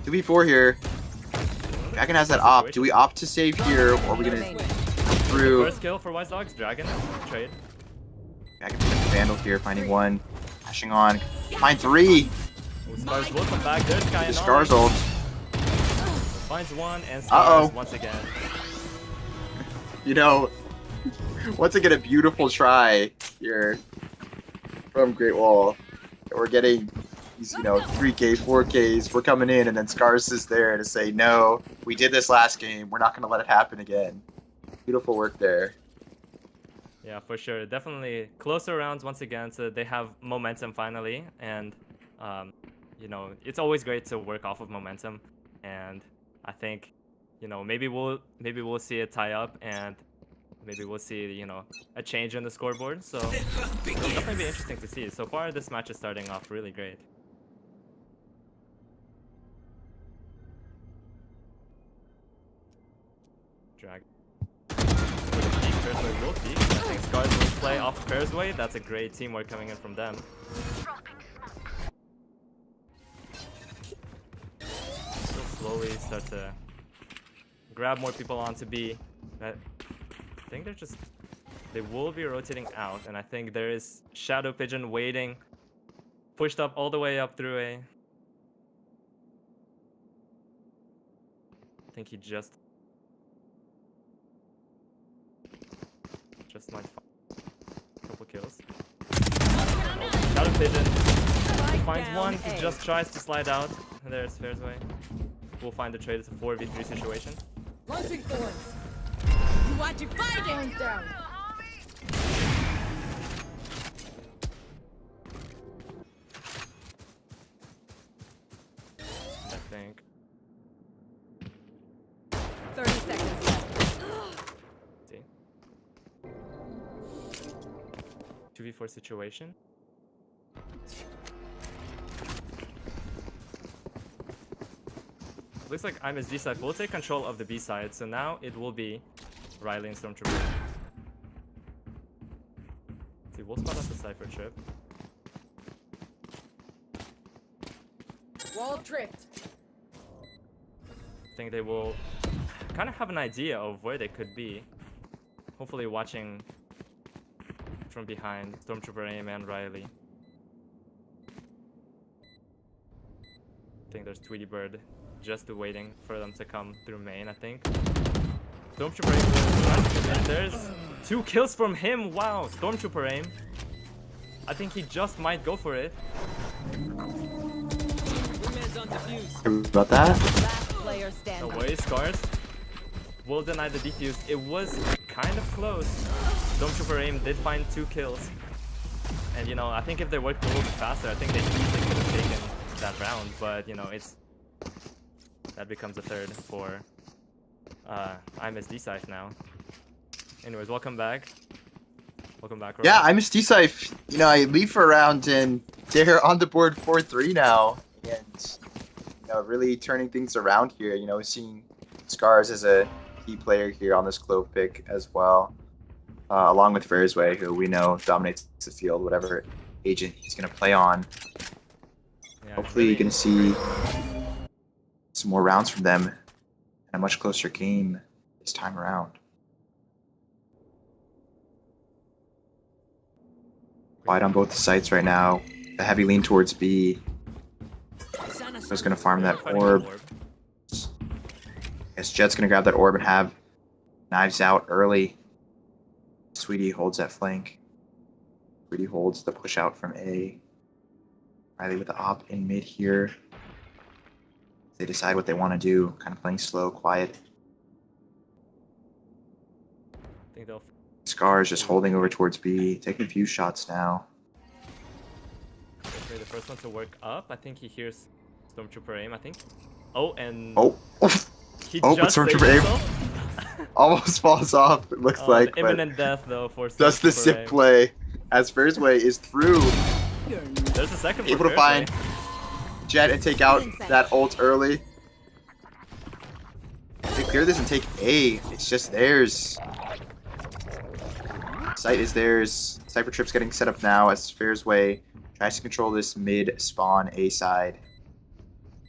[SPEAKER 2] 2v4 here. Dragon has that op. Do we opt to save here, or are we gonna come through?
[SPEAKER 1] First kill for Wise Dogs. Dragon. Trade.
[SPEAKER 2] Dragon with the Vandal here, finding one. Flashing on. Find three.
[SPEAKER 1] Oh, Scars will come back. There's Sky
[SPEAKER 2] The
[SPEAKER 1] and
[SPEAKER 2] Scars
[SPEAKER 1] Ollie.
[SPEAKER 2] ult.
[SPEAKER 1] Finds one and Scars
[SPEAKER 2] Uh-oh.
[SPEAKER 1] once again.
[SPEAKER 2] You know, once again, a beautiful try here from Great Wall. We're getting these, you know, 3K, 4Ks. We're coming in, and then Scars is there to say, no, we did this last game. We're not going to let it happen again. Beautiful work there.
[SPEAKER 1] Yeah, for sure. Definitely closer rounds once again, so they have momentum finally. And, you know, it's always great to work off of momentum. And I think, you know, maybe we'll see it tie up, and maybe we'll see, you know, a change in the scoreboard. So it'll definitely be interesting to see. So far, this match is starting off really great. Drag. Fairzway will peek. I think Scars will play off Fairzway. That's a great teamwork coming in from them. They'll slowly start to grab more people onto B. I think they will be rotating out, and I think there is Shadow Pigeon waiting, pushed up all the way up through A. I think he just might find a couple kills. Shadow Pigeon finds
[SPEAKER 3] down
[SPEAKER 1] one.
[SPEAKER 3] A.
[SPEAKER 1] He just tries to slide out. And there's Fairsway. We'll find the trade. It's a 4v3 situation.
[SPEAKER 3] Launching thorns. You watch it fire thorns down.
[SPEAKER 1] I think.
[SPEAKER 3] 30 seconds left.
[SPEAKER 1] See. 2v4 situation. Looks like I'm as Dciph will take control of the B side, so now it will be Riley and Stormtrooper. See, we'll spot up the Cypher trip.
[SPEAKER 3] Wall tripped.
[SPEAKER 1] I think they will kind of have an idea of where they could be. Hopefully watching from behind Stormtrooper aim and Riley. I think there's Tweety Bird just waiting for them to come through main, I think. Stormtrooper aim, and there's 2 kills from him. Wow, Stormtrooper aim. I think he just might go for it.
[SPEAKER 2] About that?
[SPEAKER 3] Last player
[SPEAKER 1] No
[SPEAKER 3] standing.
[SPEAKER 1] way, Scars will deny the defuse. It was kind of close. Stormtrooper aim did find 2 kills. And you know, I think if they worked a little bit faster, I think they easily could have taken that round. But you know, that becomes a third for I'm as Dciph now. Anyways, welcome back. Welcome back, Roy.
[SPEAKER 2] Yeah, I'm a Dciph. You know, I leave for a round and they're on the board 4-3 now. And, you know, really turning things around here. You know, seeing Scars as a key player here on this Clove pick as well. Along with Fairsway, who we know dominates the field, whatever agent he's going to play on.
[SPEAKER 1] Yeah,
[SPEAKER 2] Hopefully you're
[SPEAKER 1] really-
[SPEAKER 2] going to see some more rounds from them and a much closer game this time around. Wide on both sides right now. The heavy lean towards B. Just going to farm that
[SPEAKER 1] Fighting
[SPEAKER 2] orb.
[SPEAKER 1] the
[SPEAKER 2] Guess Jet's going to grab that orb and have knives out early. Sweetie holds that flank. Sweetie holds the push out from A. Riley with the op in mid here. They decide what they want to do, kind of playing slow, quiet.
[SPEAKER 1] I think they'll
[SPEAKER 2] Scar is just holding over towards B, taking a few shots now.
[SPEAKER 1] Fairsway the first one to work up. I think he hears Stormtrooper aim, I think. Oh, and
[SPEAKER 2] Oh,
[SPEAKER 1] he
[SPEAKER 2] oh, but
[SPEAKER 1] just saved
[SPEAKER 2] Stormtrooper aim
[SPEAKER 1] himself.
[SPEAKER 2] almost falls off, it looks like.
[SPEAKER 1] The
[SPEAKER 2] But
[SPEAKER 1] imminent death, though, for
[SPEAKER 2] does the
[SPEAKER 1] Stormtrooper
[SPEAKER 2] sip
[SPEAKER 1] aim.
[SPEAKER 2] play as Fairsway is through,
[SPEAKER 1] There's a second for
[SPEAKER 2] able to
[SPEAKER 1] Fairsway.
[SPEAKER 2] find Jet and take out that ult early. If they clear this and take A, it's just theirs. Site is theirs. Cypher Trip's getting set up now as Fairsway tries to control this mid spawn A side.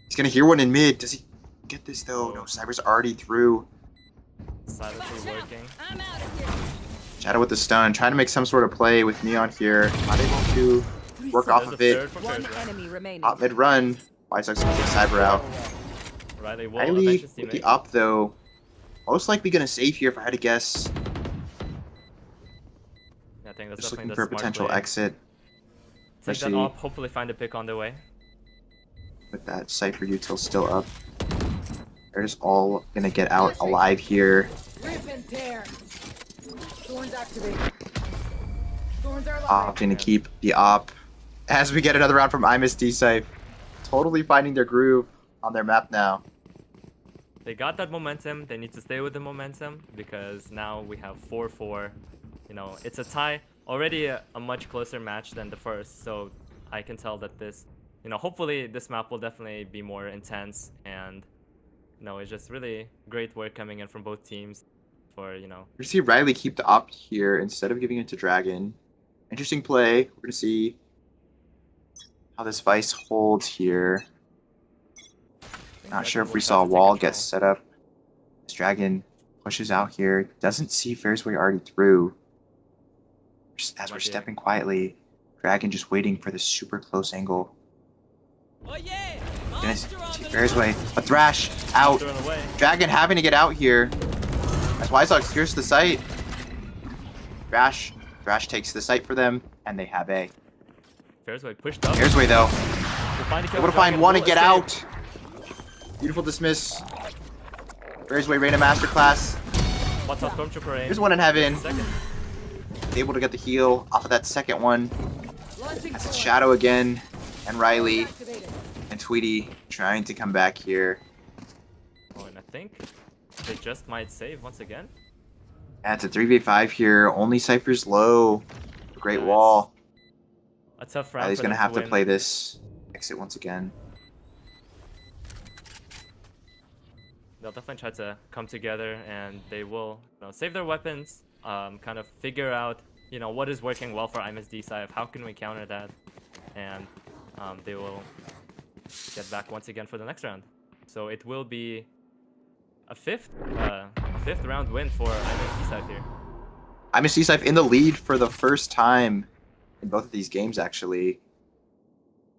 [SPEAKER 2] He's gonna hear one in mid. Does he get this though? No, Cyber's already through.
[SPEAKER 1] Silently working.
[SPEAKER 3] I'm out of here.
[SPEAKER 2] Shadow with the stun, trying to make some sort of play with Neon here. Not able to work off
[SPEAKER 1] There's
[SPEAKER 2] of
[SPEAKER 1] a
[SPEAKER 2] it.
[SPEAKER 1] third for
[SPEAKER 3] One
[SPEAKER 1] Fairsway.
[SPEAKER 3] enemy remaining.
[SPEAKER 2] Top mid run. Wysock's gonna take Cyber out.
[SPEAKER 1] Riley will
[SPEAKER 2] Riley
[SPEAKER 1] avenge his
[SPEAKER 2] with the
[SPEAKER 1] teammate.
[SPEAKER 2] up though. Most likely gonna save here if I had to guess.
[SPEAKER 1] Yeah, I think that's
[SPEAKER 2] Just
[SPEAKER 1] definitely
[SPEAKER 2] looking
[SPEAKER 1] the
[SPEAKER 2] for a
[SPEAKER 1] smart
[SPEAKER 2] potential
[SPEAKER 1] play.
[SPEAKER 2] exit.
[SPEAKER 1] Take that
[SPEAKER 2] especially-
[SPEAKER 1] off, hopefully find a pick on the way.
[SPEAKER 2] With that Cypher util still up. They're just all gonna get out alive here.
[SPEAKER 3] Rip and tear. Thorns activate. Thorns are
[SPEAKER 2] Opting to keep the op. As we get another round from Imus Dciph. Totally finding their groove on their map now.
[SPEAKER 1] They got that momentum. They need to stay with the momentum because now we have 4-4. You know, it's a tie. Already a much closer match than the first. So I can tell that this, you know, hopefully this map will definitely be more intense. And, you know, it's just really great work coming in from both teams for, you know.
[SPEAKER 2] We're gonna see Riley keep the op here instead of giving it to Dragon. Interesting play. We're gonna see how this Vice holds here. Not sure if we saw a wall get set up. This Dragon pushes out here. Doesn't see Fairsway already through. As we're stepping quietly, Dragon just waiting for this super close angle. Gonna see Fairsway. A Thrash out.
[SPEAKER 1] Thrown away.
[SPEAKER 2] Dragon having to get out here. As Wysock secures the site. Thrash takes the site for them, and they have A.
[SPEAKER 1] Fairsway pushed up.
[SPEAKER 2] Fairsway though.
[SPEAKER 1] Able
[SPEAKER 2] Able to find one and get out. Beautiful dismiss. Fairsway Reina Masterclass.
[SPEAKER 1] What's up, Stormtrooper aim?
[SPEAKER 2] Here's one in heaven.
[SPEAKER 1] Second.
[SPEAKER 2] Able to get the heal off of that second one.
[SPEAKER 3] Launching
[SPEAKER 2] That's
[SPEAKER 3] forward.
[SPEAKER 2] Shadow again. And Riley
[SPEAKER 3] Activated.
[SPEAKER 2] and Tweety trying to come back here.
[SPEAKER 1] Oh, and I think they just might save once again.
[SPEAKER 2] Yeah, it's a 3v5 here. Only Cypher's low. Great
[SPEAKER 1] Nice.
[SPEAKER 2] wall.
[SPEAKER 1] A tough round.
[SPEAKER 2] Riley's
[SPEAKER 1] for
[SPEAKER 2] gonna
[SPEAKER 1] them
[SPEAKER 2] have to
[SPEAKER 1] win.
[SPEAKER 2] play this exit once again.
[SPEAKER 1] They'll definitely try to come together, and they will, save their weapons. Kind of figure out, what is working well for Dciph. How can we counter that? And they will get back once again for the next round. So it will be a fifth round win for Dciph here.
[SPEAKER 2] Dciph in the lead for the first time in both of these games, actually.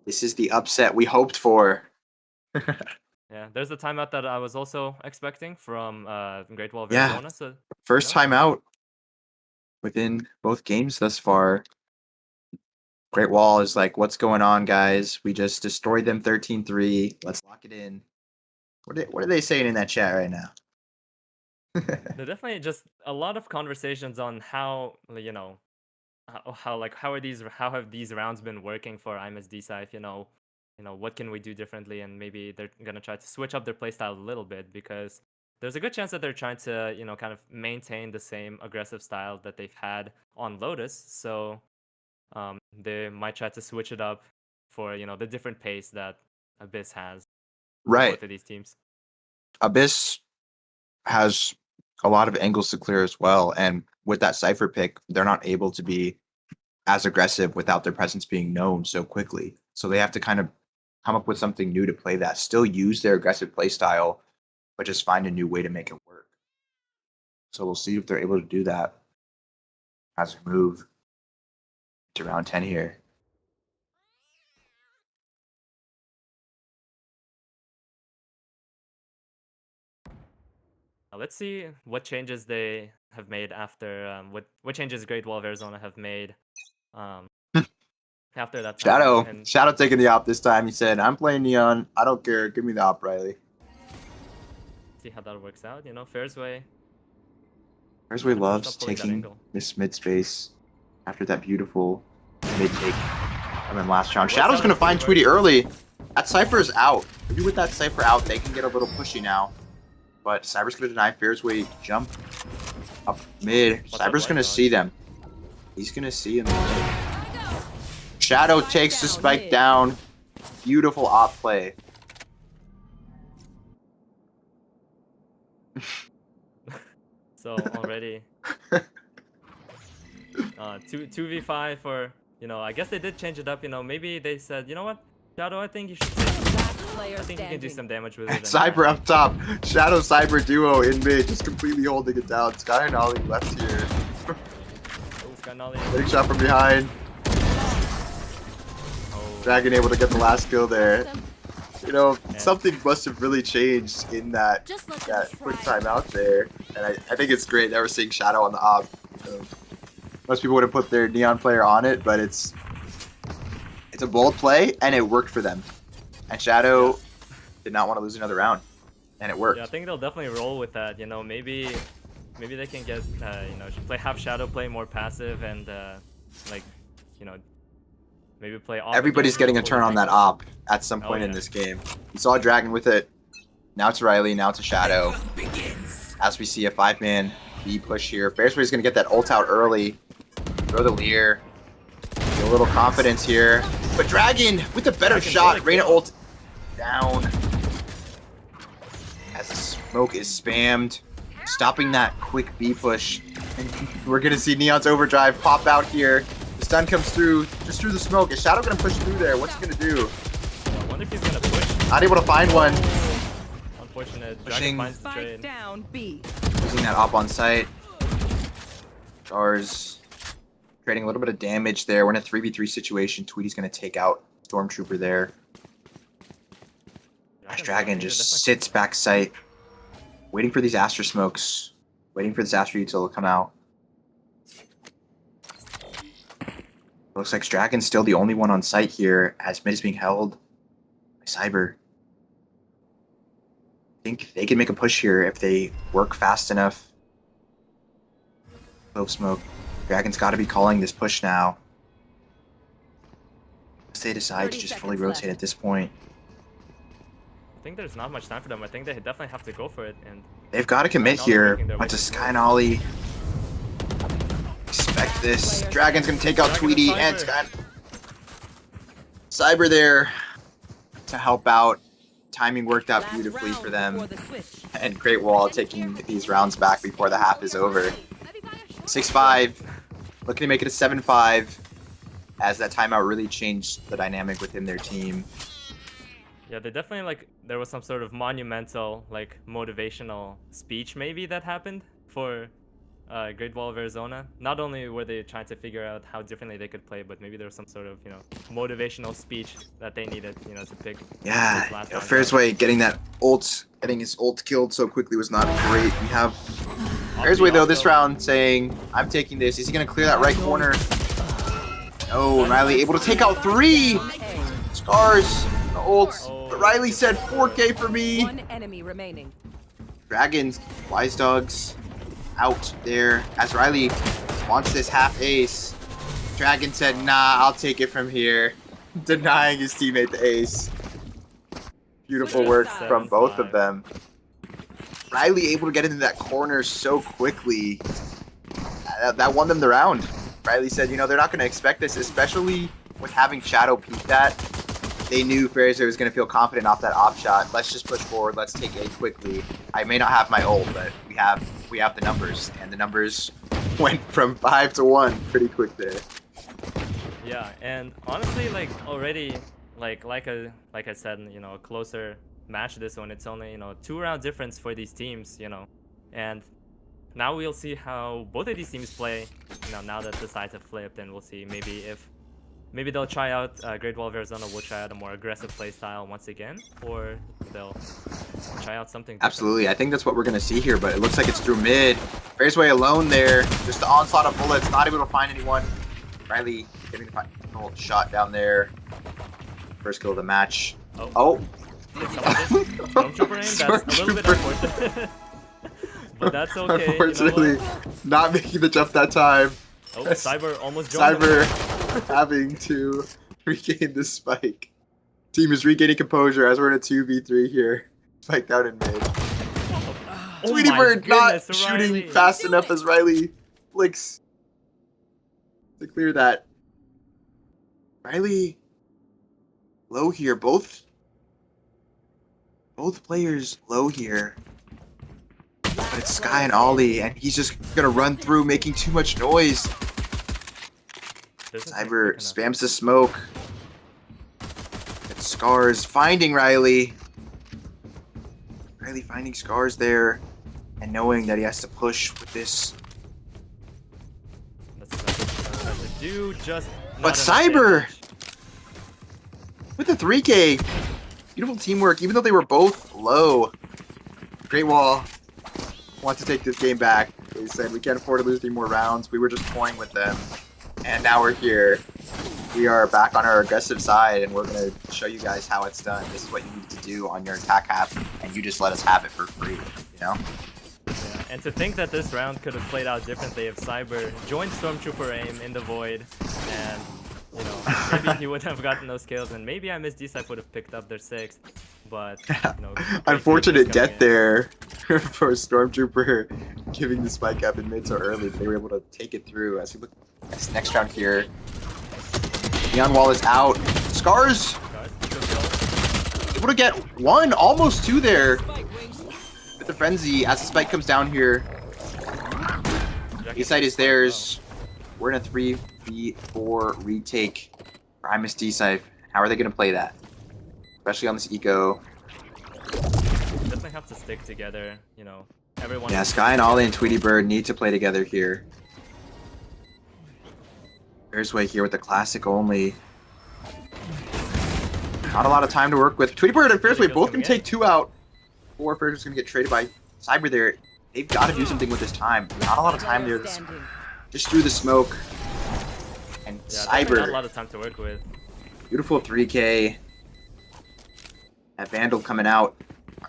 [SPEAKER 2] This is the upset we hoped for.
[SPEAKER 1] Yeah, there's the timeout that I was also expecting from Great Wall of
[SPEAKER 2] Yeah.
[SPEAKER 1] Arizona. So
[SPEAKER 2] First time out within both games thus far. Great Wall is like, what's going on, guys? We just destroyed them 13-3. Let's lock it in. What are they saying in that chat right now?
[SPEAKER 1] There definitely just a lot of conversations on how how have these rounds been working for Dciph. What can we do differently, and maybe they're gonna try to switch up their playstyle a little bit, because there's a good chance that they're trying to kind of maintain the same aggressive style that they've had on Lotus. So they might try to switch it up for the different pace that Abyss has.
[SPEAKER 2] Right.
[SPEAKER 1] Both of these teams.
[SPEAKER 2] Abyss has a lot of angles to clear as well, and with that Cypher pick, they're not able to be as aggressive without their presence being known so quickly. So they have to kind of come up with something new to play that. Still use their aggressive play style, but just find a new way to make it work. So we'll see if they're able to do that as we move to round 10 here.
[SPEAKER 1] Let's see what changes they have made after what changes Great Wall of Arizona have made after that time.
[SPEAKER 2] Shadow.
[SPEAKER 1] And
[SPEAKER 2] Shadow taking the op this time. He said, I'm playing Neon. I don't care. Give me the op, Riley.
[SPEAKER 1] see how that works out. Fairsway.
[SPEAKER 2] Fairsway loves
[SPEAKER 1] Stop pulling that
[SPEAKER 2] taking
[SPEAKER 1] angle.
[SPEAKER 2] this mid space after that beautiful mid take. And then last round.
[SPEAKER 1] What's
[SPEAKER 2] Shadow's
[SPEAKER 1] out
[SPEAKER 2] going to
[SPEAKER 1] of
[SPEAKER 2] find
[SPEAKER 1] the
[SPEAKER 2] Tweety early. That Cypher is out. Maybe with that Cypher out, they can get a little pushy now. But Cyber's going to deny Fairsway jump up mid.
[SPEAKER 1] What's up,
[SPEAKER 2] Cyber's going to
[SPEAKER 1] Wildcat?
[SPEAKER 2] see them. He's going to see him. Shadow takes the spike down. Beautiful op play.
[SPEAKER 1] So already 2v5 for I guess they did change it up. Maybe they said, you know what, Shadow, I think you should save.
[SPEAKER 3] Last player
[SPEAKER 1] I think you can do
[SPEAKER 3] standing.
[SPEAKER 1] some damage with it. and,
[SPEAKER 2] Cyber up top. Shadow Cyber duo in mid, just completely holding it down. Sky and Ollie left here.
[SPEAKER 1] Oh, Sky Nolly.
[SPEAKER 2] Big shot from behind.
[SPEAKER 1] Oh,
[SPEAKER 2] Dragon able to get the last kill there.
[SPEAKER 1] Yeah.
[SPEAKER 2] Something must have really changed in that
[SPEAKER 3] Just let them
[SPEAKER 2] that quick
[SPEAKER 3] try.
[SPEAKER 2] timeout there. And I think it's great that we're seeing Shadow on the op. Most people would have put their Neon player on it, but it's a bold play, and it worked for them. And Shadow did not want to lose another round, and it worked.
[SPEAKER 1] yeah, I think they'll definitely roll with that. Maybe they can get have Shadow play more passive, and maybe play off.
[SPEAKER 2] Everybody's
[SPEAKER 1] against
[SPEAKER 2] getting a
[SPEAKER 1] pull
[SPEAKER 2] turn
[SPEAKER 1] the
[SPEAKER 2] on that
[SPEAKER 1] angle.
[SPEAKER 2] op at some
[SPEAKER 1] Oh,
[SPEAKER 2] point in
[SPEAKER 1] yeah.
[SPEAKER 2] this game. You saw Dragon with it. Now to Riley, now to Shadow. As we see a 5-man B push here. Fairsway's going to get that ult out early. Throw the Leer. Get a little confidence here. But Dragon with a better
[SPEAKER 1] Dragon
[SPEAKER 2] shot.
[SPEAKER 1] really
[SPEAKER 2] Reyna
[SPEAKER 1] good.
[SPEAKER 2] ult down. As the smoke is spammed. Stopping that quick B push. And we're going to see Neon's overdrive pop out here. The stun comes through, just through the smoke. Is Shadow going to push through there? What's he going to do?
[SPEAKER 1] I wonder if he's gonna push.
[SPEAKER 2] Not able to find one.
[SPEAKER 1] Unfortunate.
[SPEAKER 2] Pushing.
[SPEAKER 1] Dragon finds the
[SPEAKER 3] Spike
[SPEAKER 1] trade.
[SPEAKER 3] down B.
[SPEAKER 2] Using that op on site. Stars trading a little bit of damage there. We're in a 3v3 situation. Tweety's going to take out Stormtrooper there. Ash Dragon just sits back site, waiting for these Astra smokes, waiting for this Astra util to come out. Looks like Dragon's still the only one on site here as mid is being held by Cyber. I think they can make a push here if they work fast enough. Low smoke. Dragon's got to be calling this push now. Unless they decide to just fully rotate at this point.
[SPEAKER 1] I think there's not much time for them. I think they definitely have to go for it. And
[SPEAKER 2] They've got to commit
[SPEAKER 1] Sky and Ollie
[SPEAKER 2] here,
[SPEAKER 1] making their
[SPEAKER 2] but
[SPEAKER 1] way
[SPEAKER 2] to
[SPEAKER 1] to
[SPEAKER 2] Sky and Ollie expect this. Dragon's going to take out
[SPEAKER 1] Dragon
[SPEAKER 2] Tweety
[SPEAKER 1] and
[SPEAKER 2] and
[SPEAKER 1] Cyber.
[SPEAKER 2] Cyber there to help out. Timing worked out
[SPEAKER 3] Last
[SPEAKER 2] beautifully
[SPEAKER 3] round
[SPEAKER 2] for them.
[SPEAKER 3] before the switch.
[SPEAKER 2] And Great Wall taking these rounds back before the half is over. 6-5, looking to make it a 7-5 as that timeout really changed the dynamic within their team.
[SPEAKER 1] yeah, they definitely like there was some sort of monumental, like motivational speech maybe that happened for Great Wall of Arizona. Not only were they trying to figure out how differently they could play, but maybe there was some sort of, you know, motivational speech that they needed, you know, to pick.
[SPEAKER 2] Yeah,
[SPEAKER 1] this last round.
[SPEAKER 2] Fairsway getting his ult killed so quickly was not great. We have Fairsway though this round saying, I'm taking this. Is he gonna clear that right corner? No, and Riley able to take out 3! Scars, the ults. But Riley said 4K for me.
[SPEAKER 3] One enemy remaining.
[SPEAKER 2] Dragons, Wise Dogs out there as Riley wants this half ace. Dragon said, nah, I'll take it from here. Denying his teammate the ace. Beautiful work from both of them. Riley able to get into that corner so quickly. That won them the round. Riley said, you know, they're not going to expect this, especially with having Shadow peek that. They knew Fairsway was going to feel confident off that op shot. Let's just push forward. Let's take A quickly. I may not have my ult, but we have the numbers, and the numbers went from 5 to 1 pretty quick there.
[SPEAKER 1] Yeah, and honestly, like already, like I said, you know, a closer match this one. It's only, you know, 2-round difference for these teams, you know, and now we'll see how both of these teams play. You know, now that the sides have flipped, and we'll see maybe they'll try out Great Wall of Arizona will try out a more aggressive play style once again, or they'll try out something different.
[SPEAKER 2] Absolutely, I think that's what we're going to see here, but it looks like it's through mid. Fairsway alone there, just the onslaught of bullets, not able to find anyone. Riley getting the final shot down there. First kill of the match. Oh.
[SPEAKER 1] Did someone just Stormtrooper aim? That's a little bit unfortunate. But that's okay.
[SPEAKER 2] Unfortunately,
[SPEAKER 1] you know what?
[SPEAKER 2] not making the jump that time.
[SPEAKER 1] Oh, Cyber almost joined
[SPEAKER 2] Cyber
[SPEAKER 1] them.
[SPEAKER 2] having to regain the spike. Team is regaining composure as we're in a 2v3 here. Spike down in mid. Tweety
[SPEAKER 1] my
[SPEAKER 2] Bird not
[SPEAKER 1] goodness,
[SPEAKER 2] shooting
[SPEAKER 1] Riley.
[SPEAKER 2] fast enough as Riley flicks to clear that. Riley low here. Both players low here. But it's Sky and Ollie, and he's just gonna run through making too much noise. Cyber spams the smoke. It's Scars finding Riley. Riley finding Scars there, and knowing that he has to push with this.
[SPEAKER 1] That's exactly what I wanted to do, just
[SPEAKER 2] But
[SPEAKER 1] not enough
[SPEAKER 2] Cyber
[SPEAKER 1] damage.
[SPEAKER 2] with the 3K. Beautiful teamwork, even though they were both low. Great Wall wants to take this game back. They said, we can't afford to lose any more rounds. We were just toying with them. And now we're here. We are back on our aggressive side, and we're going to show you guys how it's done. This is what you need to do on your attack half, and you just let us have it for free, you know?
[SPEAKER 1] Yeah, and to think that this round could have played out differently if Cyber joined Stormtrooper aim in the void, and, you know, maybe he would have gotten those kills, and maybe I miss Dciph would have picked up their 6th, but, you know, great
[SPEAKER 2] Unfortunate
[SPEAKER 1] defense coming
[SPEAKER 2] death
[SPEAKER 1] in.
[SPEAKER 2] there for Stormtrooper giving the spike up in mid so early. They were able to take it through as we look at next round here. Neon Wall is out. Scars able to get 1, almost 2 there with the frenzy as the spike comes down here. A side is theirs. We're in a 3v4 retake. Primus Dciph. How are they going to play that? Especially on this eco.
[SPEAKER 1] Definitely have to stick together, you know, everyone.
[SPEAKER 2] Yeah, Sky and Ollie and Tweety Bird need to play together here. Fairsway here with the classic only. Not a lot of time to work with. Tweety Bird and Fairsway both can take 2 out. Or Fairsway's going to get traded by Cyber there. They've got to do something with this time. Not a lot of time there. Just through the smoke. And
[SPEAKER 1] definitely not a
[SPEAKER 2] Cyber.
[SPEAKER 1] lot of time to work with.
[SPEAKER 2] Beautiful 3K. That Vandal coming out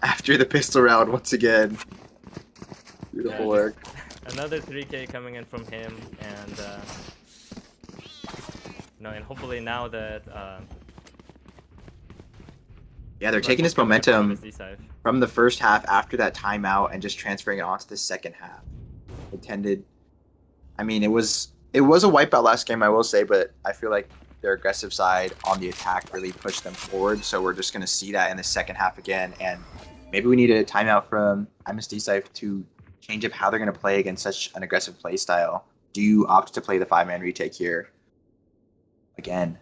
[SPEAKER 2] after the pistol round once again. Beautiful
[SPEAKER 1] Yeah,
[SPEAKER 2] work.
[SPEAKER 1] Another 3K coming in from him, and and hopefully now that
[SPEAKER 2] Yeah, they're taking this momentum from the first half after that timeout and just transferring it onto the second half. I mean, it was a wipeout last game, I will say, but I feel like their aggressive side on the attack really pushed them forward. So we're just going to see that in the second half again. And maybe we need a timeout from Dciph to change up how they're going to play against such an aggressive play style. Do you opt to play the 5-man retake here again?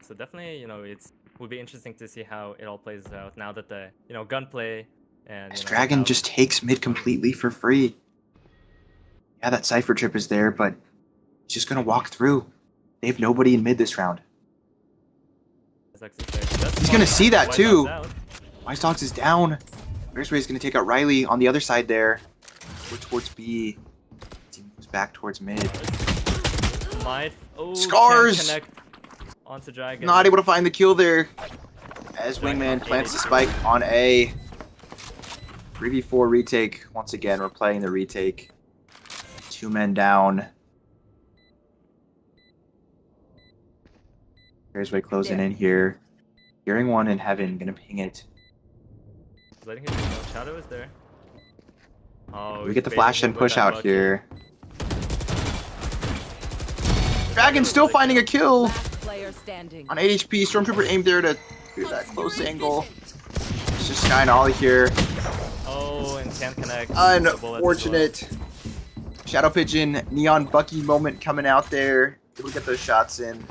[SPEAKER 1] So definitely, it would be interesting to see how it all plays out now that the gunplay and
[SPEAKER 2] This Dragon just takes mid completely for free. Yeah, that Cypher trip is there, but he's just gonna walk through. They have nobody in mid this round. He's gonna see that too. Wise Dogs is down. Bearsway is gonna take out Riley on the other side there. Go towards B. He moves back towards mid. Scars!
[SPEAKER 1] Connect onto Dragon.
[SPEAKER 2] Not able to find the kill there. As Wingman plants the spike on A. 3v4 retake. Once again, we're playing the retake. 2 men down. Bearsway closing in here. Hearing one in heaven, gonna ping it.
[SPEAKER 1] Letting him know Shadow is there. Oh,
[SPEAKER 2] We get the flash and push out here. Dragon still finding a kill
[SPEAKER 3] Player standing.
[SPEAKER 2] on 8 HP. Stormtrooper aimed there to do that close angle. It's just Sky and Ollie here.
[SPEAKER 1] Oh, and can't connect.
[SPEAKER 2] Unfortunate. Shadow Pigeon, Neon Bucky moment coming out there. Able to get those shots in.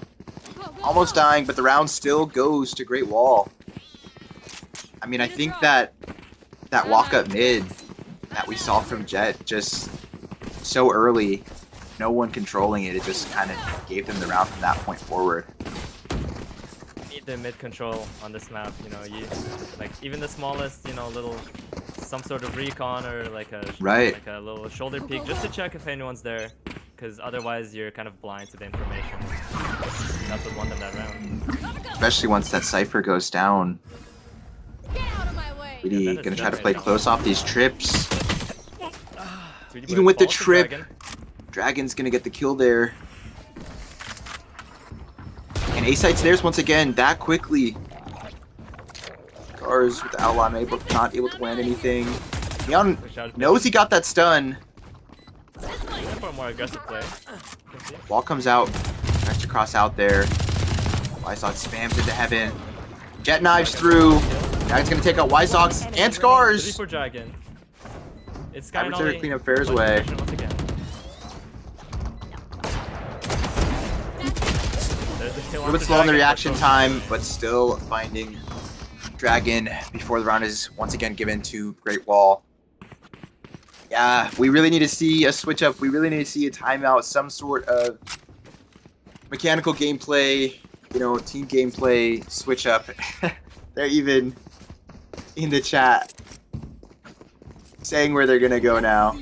[SPEAKER 2] Almost dying, but the round still goes to Great Wall. I mean, I think that walk up mid that we saw from Jet just so early, no one controlling it, it just kind of gave them the round from that point forward.
[SPEAKER 1] Need the mid control on this map, you like even the smallest, little some sort of recon or like a little shoulder peek just to check if anyone's there, because otherwise you're kind of blind to the information. That's what won them that round.
[SPEAKER 2] Especially once that Cypher goes down.
[SPEAKER 3] Get out of my way.
[SPEAKER 2] Really gonna try to play close off these trips.
[SPEAKER 1] Tweety
[SPEAKER 2] Even
[SPEAKER 1] Boy
[SPEAKER 2] with the
[SPEAKER 1] falls to
[SPEAKER 2] trip,
[SPEAKER 1] Dragon.
[SPEAKER 2] Dragon's gonna get the kill there. And A-Site's theirs once again, that quickly. Cars with the outlaw not able to land anything. Neon knows he got that stun.
[SPEAKER 1] Looking for a more aggressive play.
[SPEAKER 2] Wall comes out, tries to cross out there. Wysock spams into heaven. Jet knives through. Dragon's gonna take out Wysox and Scars.
[SPEAKER 1] For Dragon. It's Sky and
[SPEAKER 2] Cyber's there to
[SPEAKER 1] Ollie,
[SPEAKER 2] clean up Fair's
[SPEAKER 1] but
[SPEAKER 2] way.
[SPEAKER 1] once again. There's the kill
[SPEAKER 2] A little bit
[SPEAKER 1] onto
[SPEAKER 2] slow on the
[SPEAKER 1] Dragon,
[SPEAKER 2] reaction
[SPEAKER 1] but
[SPEAKER 2] time, but still finding Dragon before the round is once again given to Great Wall. Yeah, we really need to see a switch up. We really need to see a timeout, some sort of mechanical gameplay, team gameplay switch up. They're even in the chat saying where they're gonna go now.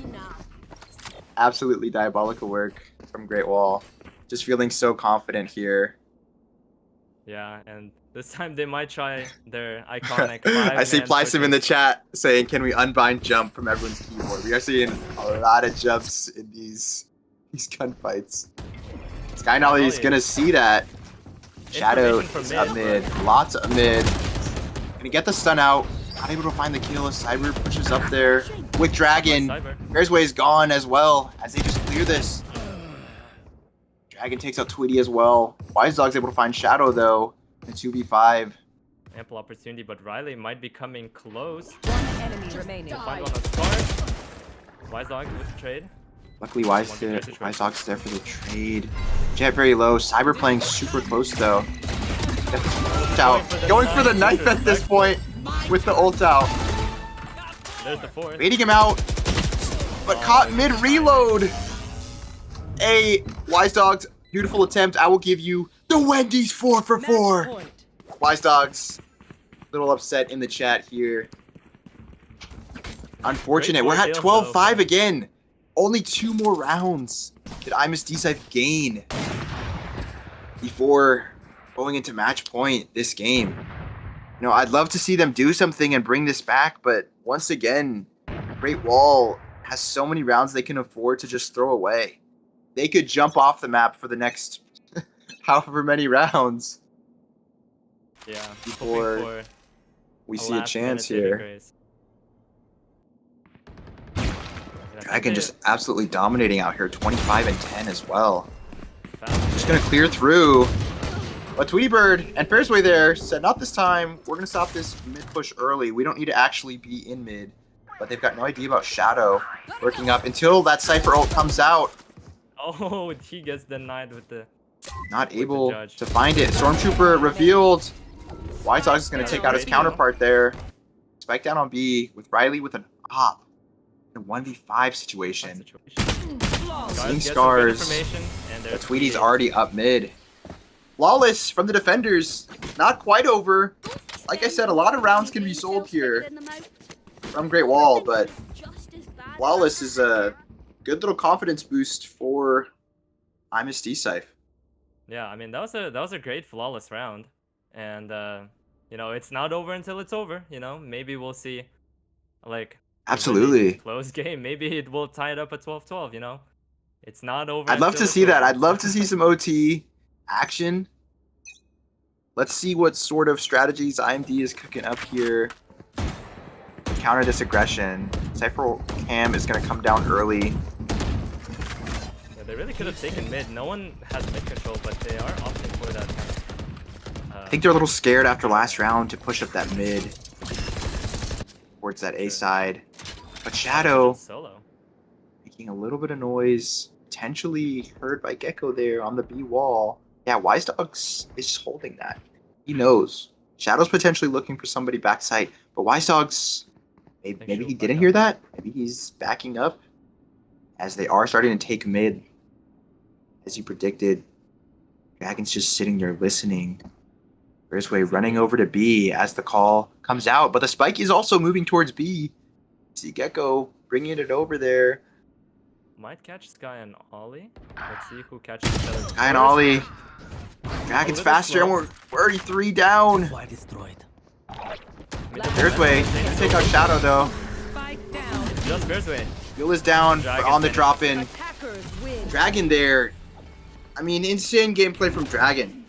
[SPEAKER 2] Absolutely diabolical work from Great Wall. Just feeling so confident here.
[SPEAKER 1] Yeah, and this time they might try their iconic
[SPEAKER 2] I see
[SPEAKER 1] five-man
[SPEAKER 2] Plysim in
[SPEAKER 1] rotation.
[SPEAKER 2] the chat saying, can we unbind jump from everyone's keyboard? We are seeing a lot of jumps in these gunfights. Sky Nolly is gonna see that. Shadow is up mid. Lots of mid. Gonna get the stun out. Not able to find the kill. Cyber pushes up there with Dragon. Fair's way is gone as well as they just clear this. Dragon takes out Tweety as well. Wise Dog's able to find Shadow though. In 2v5.
[SPEAKER 1] Ample opportunity, but Riley might be coming close.
[SPEAKER 3] One enemy remaining.
[SPEAKER 1] Find one on Scar. Wise Dog with the trade.
[SPEAKER 2] Luckily Wise Dog's there for the trade. Jet very low. Cyber playing super close though. Got the ult out. Going for the knife at this point with the ult out.
[SPEAKER 1] There's the fourth.
[SPEAKER 2] Baiting him out. But caught mid reload. Wise Dogs, beautiful attempt. I will give you the Wendy's 4 for 4. Wise Dogs, little upset in the chat here. Unfortunate. We're at 12-5 again. Only 2 more rounds. did Dciph gain before going into match point this game? You know, I'd love to see them do something and bring this back, but once again, Great Wall has so many rounds they can afford to just throw away. They could jump off the map for the next however many rounds
[SPEAKER 1] Yeah.
[SPEAKER 2] before
[SPEAKER 1] Hoping for
[SPEAKER 2] we see a chance
[SPEAKER 1] last-minute saving
[SPEAKER 2] here.
[SPEAKER 1] grace. Yeah,
[SPEAKER 2] Dragon just absolutely dominating out here, 25 and 10 as well.
[SPEAKER 1] fast.
[SPEAKER 2] Just gonna clear through. But Tweety Bird and Fairsway there said, not this time. We're gonna stop this mid push early. We don't need to actually be in mid. But they've got no idea about Shadow working up until that Cypher ult comes out.
[SPEAKER 1] Oh, he gets denied with the.
[SPEAKER 2] Not
[SPEAKER 1] the
[SPEAKER 2] able
[SPEAKER 1] judge.
[SPEAKER 2] to find it. Stormtrooper revealed. Wildcat is gonna
[SPEAKER 1] Yeah,
[SPEAKER 2] take out his
[SPEAKER 1] great.
[SPEAKER 2] counterpart there. Spike down on B with Riley with an op. In a 1v5 situation.
[SPEAKER 1] Situation.
[SPEAKER 2] Seeing
[SPEAKER 1] Guys, get some good
[SPEAKER 2] scars.
[SPEAKER 1] information, and
[SPEAKER 2] But
[SPEAKER 1] there's
[SPEAKER 2] Tweety's
[SPEAKER 1] the-
[SPEAKER 2] already up mid. Flawless from the defenders. Not quite over. Like I said, a lot of rounds can be sold here from Great Wall, but Flawless is a good little confidence boost for Dciph.
[SPEAKER 1] Yeah, I mean that was a great flawless round, and you know it's not over until it's over. You know, maybe we'll see like a really
[SPEAKER 2] Absolutely.
[SPEAKER 1] close game. Maybe it will tie it up at 12-12. You know, it's not over.
[SPEAKER 2] I'd love
[SPEAKER 1] until
[SPEAKER 2] to
[SPEAKER 1] it's
[SPEAKER 2] see that.
[SPEAKER 1] over.
[SPEAKER 2] I'd love to see some OT action. Let's see what sort of strategies IMD is cooking up here to counter this aggression. Cypher Cam is going to come down early.
[SPEAKER 1] Yeah, they really could have taken mid. No one has mid control, but they are opting for that.
[SPEAKER 2] I think they're a little scared after last round to push up that mid towards that A side. But Shadow
[SPEAKER 1] solo.
[SPEAKER 2] making a little bit of noise, potentially heard by Gecko there on the B wall. Yeah, Wise Dogs is just holding that. He knows. Shadow's potentially looking for somebody backside, but Wise Dogs, maybe he didn't hear that. Maybe he's backing up as they are starting to take mid. As you predicted, Dragon's just sitting there listening. Fairsway running over to B as the call comes out, but the spike is also moving towards B. See Gecko bringing it over there.
[SPEAKER 1] Might catch Sky and Ollie. Let's see who catches each other.
[SPEAKER 2] Sky and Ollie. Dragon's
[SPEAKER 1] little
[SPEAKER 2] faster, and
[SPEAKER 1] slow.
[SPEAKER 2] we're already 3 down.
[SPEAKER 4] Why destroyed?
[SPEAKER 2] Fairsway gonna take out Shadow though.
[SPEAKER 3] Spike down.
[SPEAKER 1] Just Fairsway.
[SPEAKER 2] Fuel is down, but
[SPEAKER 1] Dragon
[SPEAKER 2] on the
[SPEAKER 1] finished.
[SPEAKER 2] drop in.
[SPEAKER 3] Attackers win.
[SPEAKER 2] Dragon there. I mean, insane gameplay from Dragon.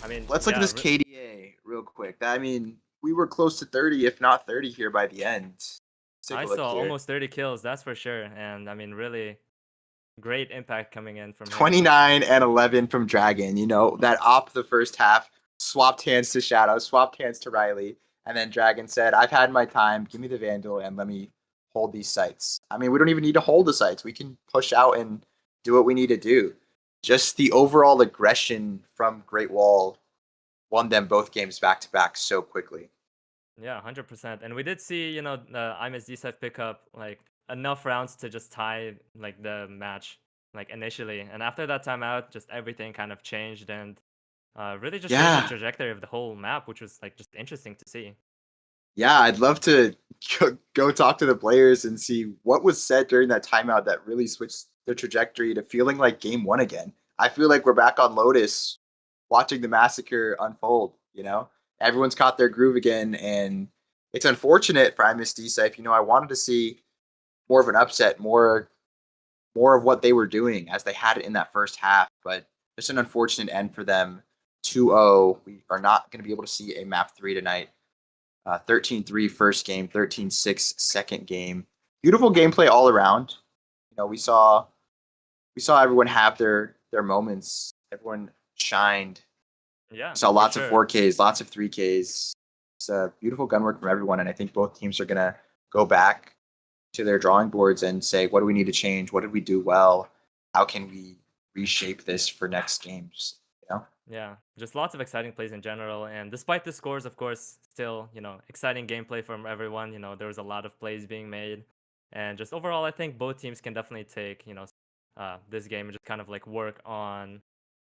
[SPEAKER 1] I mean,
[SPEAKER 2] Let's look at this KDA real quick. I mean, we were close to 30, if not 30 here by the end. Let's take a
[SPEAKER 1] I
[SPEAKER 2] look
[SPEAKER 1] saw
[SPEAKER 2] here.
[SPEAKER 1] almost 30 kills, that's for sure. And I mean, really great impact coming in from him.
[SPEAKER 2] 29 and 11 from Dragon. You know, that op the first half, swapped hands to Shadow, swapped hands to Riley, and then Dragon said, I've had my time, give me the Vandal, and let me hold these sites. I mean, we don't even need to hold the sites. We can push out and do what we need to do. Just the overall aggression from Great Wall won them both games back-to-back so quickly.
[SPEAKER 1] Yeah, 100%. And we did see, you know, Dciph pick up like enough rounds to just tie like the match like initially. And after that timeout, just everything kind of changed and really just changed
[SPEAKER 2] Yeah.
[SPEAKER 1] the trajectory of the whole map, which was like just interesting to see.
[SPEAKER 2] Yeah, I'd love to go talk to the players and see what was said during that timeout that really switched the trajectory to feeling like game one again. I feel like we're back on Lotus watching the massacre unfold, you know? Everyone's caught their groove again, and it's unfortunate for Dciph. You know, I wanted to see more of an upset, more of what they were doing as they had it in that first half, but just an unfortunate end for them. 2-0. We are not going to be able to see a map 3 tonight. 13-3 first game, 13-6 second game. Beautiful gameplay all around. You know, we saw everyone have their moments. Everyone shined.
[SPEAKER 1] Yeah.
[SPEAKER 2] Saw
[SPEAKER 1] for
[SPEAKER 2] lots
[SPEAKER 1] sure.
[SPEAKER 2] of 4Ks, lots of 3Ks. It's a beautiful gun work from everyone, and I think both teams are gonna go back to their drawing boards and say, what do we need to change? What did we do well? How can we reshape this for next games? You know?
[SPEAKER 1] Yeah, just lots of exciting plays in general. And despite the scores, of course, still, you know, exciting gameplay from everyone. You know, there was a lot of plays being made. And just overall, I think both teams can definitely take, you know, this game and just kind of like work on, you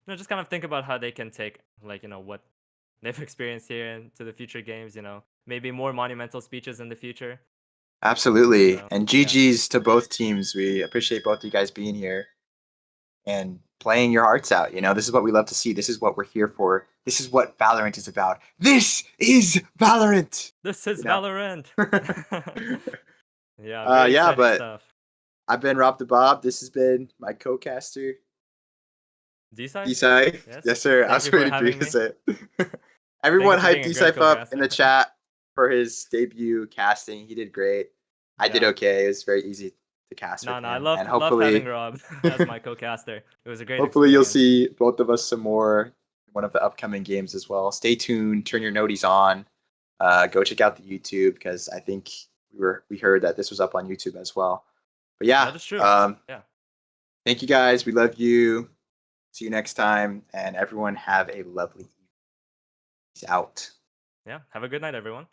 [SPEAKER 1] know, just kind of think about how they can take, like, you know, what they've experienced here into the future games, you know, maybe more monumental speeches in the future.
[SPEAKER 2] Absolutely.
[SPEAKER 1] So,
[SPEAKER 2] And
[SPEAKER 1] yeah.
[SPEAKER 2] GG's to both teams. We appreciate both you guys being here. and playing your hearts out. You know, this is what we love to see. This is what we're here for. This is what Valorant is about. This is Valorant.
[SPEAKER 1] This is
[SPEAKER 2] You know?
[SPEAKER 1] Valorant. Yeah, very
[SPEAKER 2] Yeah,
[SPEAKER 1] exciting
[SPEAKER 2] but
[SPEAKER 1] stuff.
[SPEAKER 2] I've been Rob the Bob. This has been my co-caster,
[SPEAKER 1] Dciph?
[SPEAKER 2] Dciph. Yes, sir. I
[SPEAKER 1] Thank
[SPEAKER 2] was
[SPEAKER 1] you for
[SPEAKER 2] waiting for you
[SPEAKER 1] having
[SPEAKER 2] to
[SPEAKER 1] me.
[SPEAKER 2] say it. Everyone
[SPEAKER 1] for
[SPEAKER 2] hyped
[SPEAKER 1] being a great
[SPEAKER 2] Dciph up in the
[SPEAKER 1] co-caster.
[SPEAKER 2] chat for his debut casting. He did great. I did
[SPEAKER 1] Yeah.
[SPEAKER 2] okay. It was very easy to cast
[SPEAKER 1] No,
[SPEAKER 2] with
[SPEAKER 1] no, I
[SPEAKER 2] him.
[SPEAKER 1] loved
[SPEAKER 2] And
[SPEAKER 1] having
[SPEAKER 2] hopefully,
[SPEAKER 1] Rob as my co-caster. It was a great
[SPEAKER 2] hopefully you'll
[SPEAKER 1] experience.
[SPEAKER 2] see both of us some more in one of the upcoming games as well. Stay tuned. Turn your noties on. Go check out the YouTube because I think we heard that this was up on YouTube as well. But yeah,
[SPEAKER 1] That is true. Yeah.
[SPEAKER 2] thank you guys. We love you. See you next time, and everyone have a lovely evening. Peace out.
[SPEAKER 1] Yeah. Have a good night, everyone.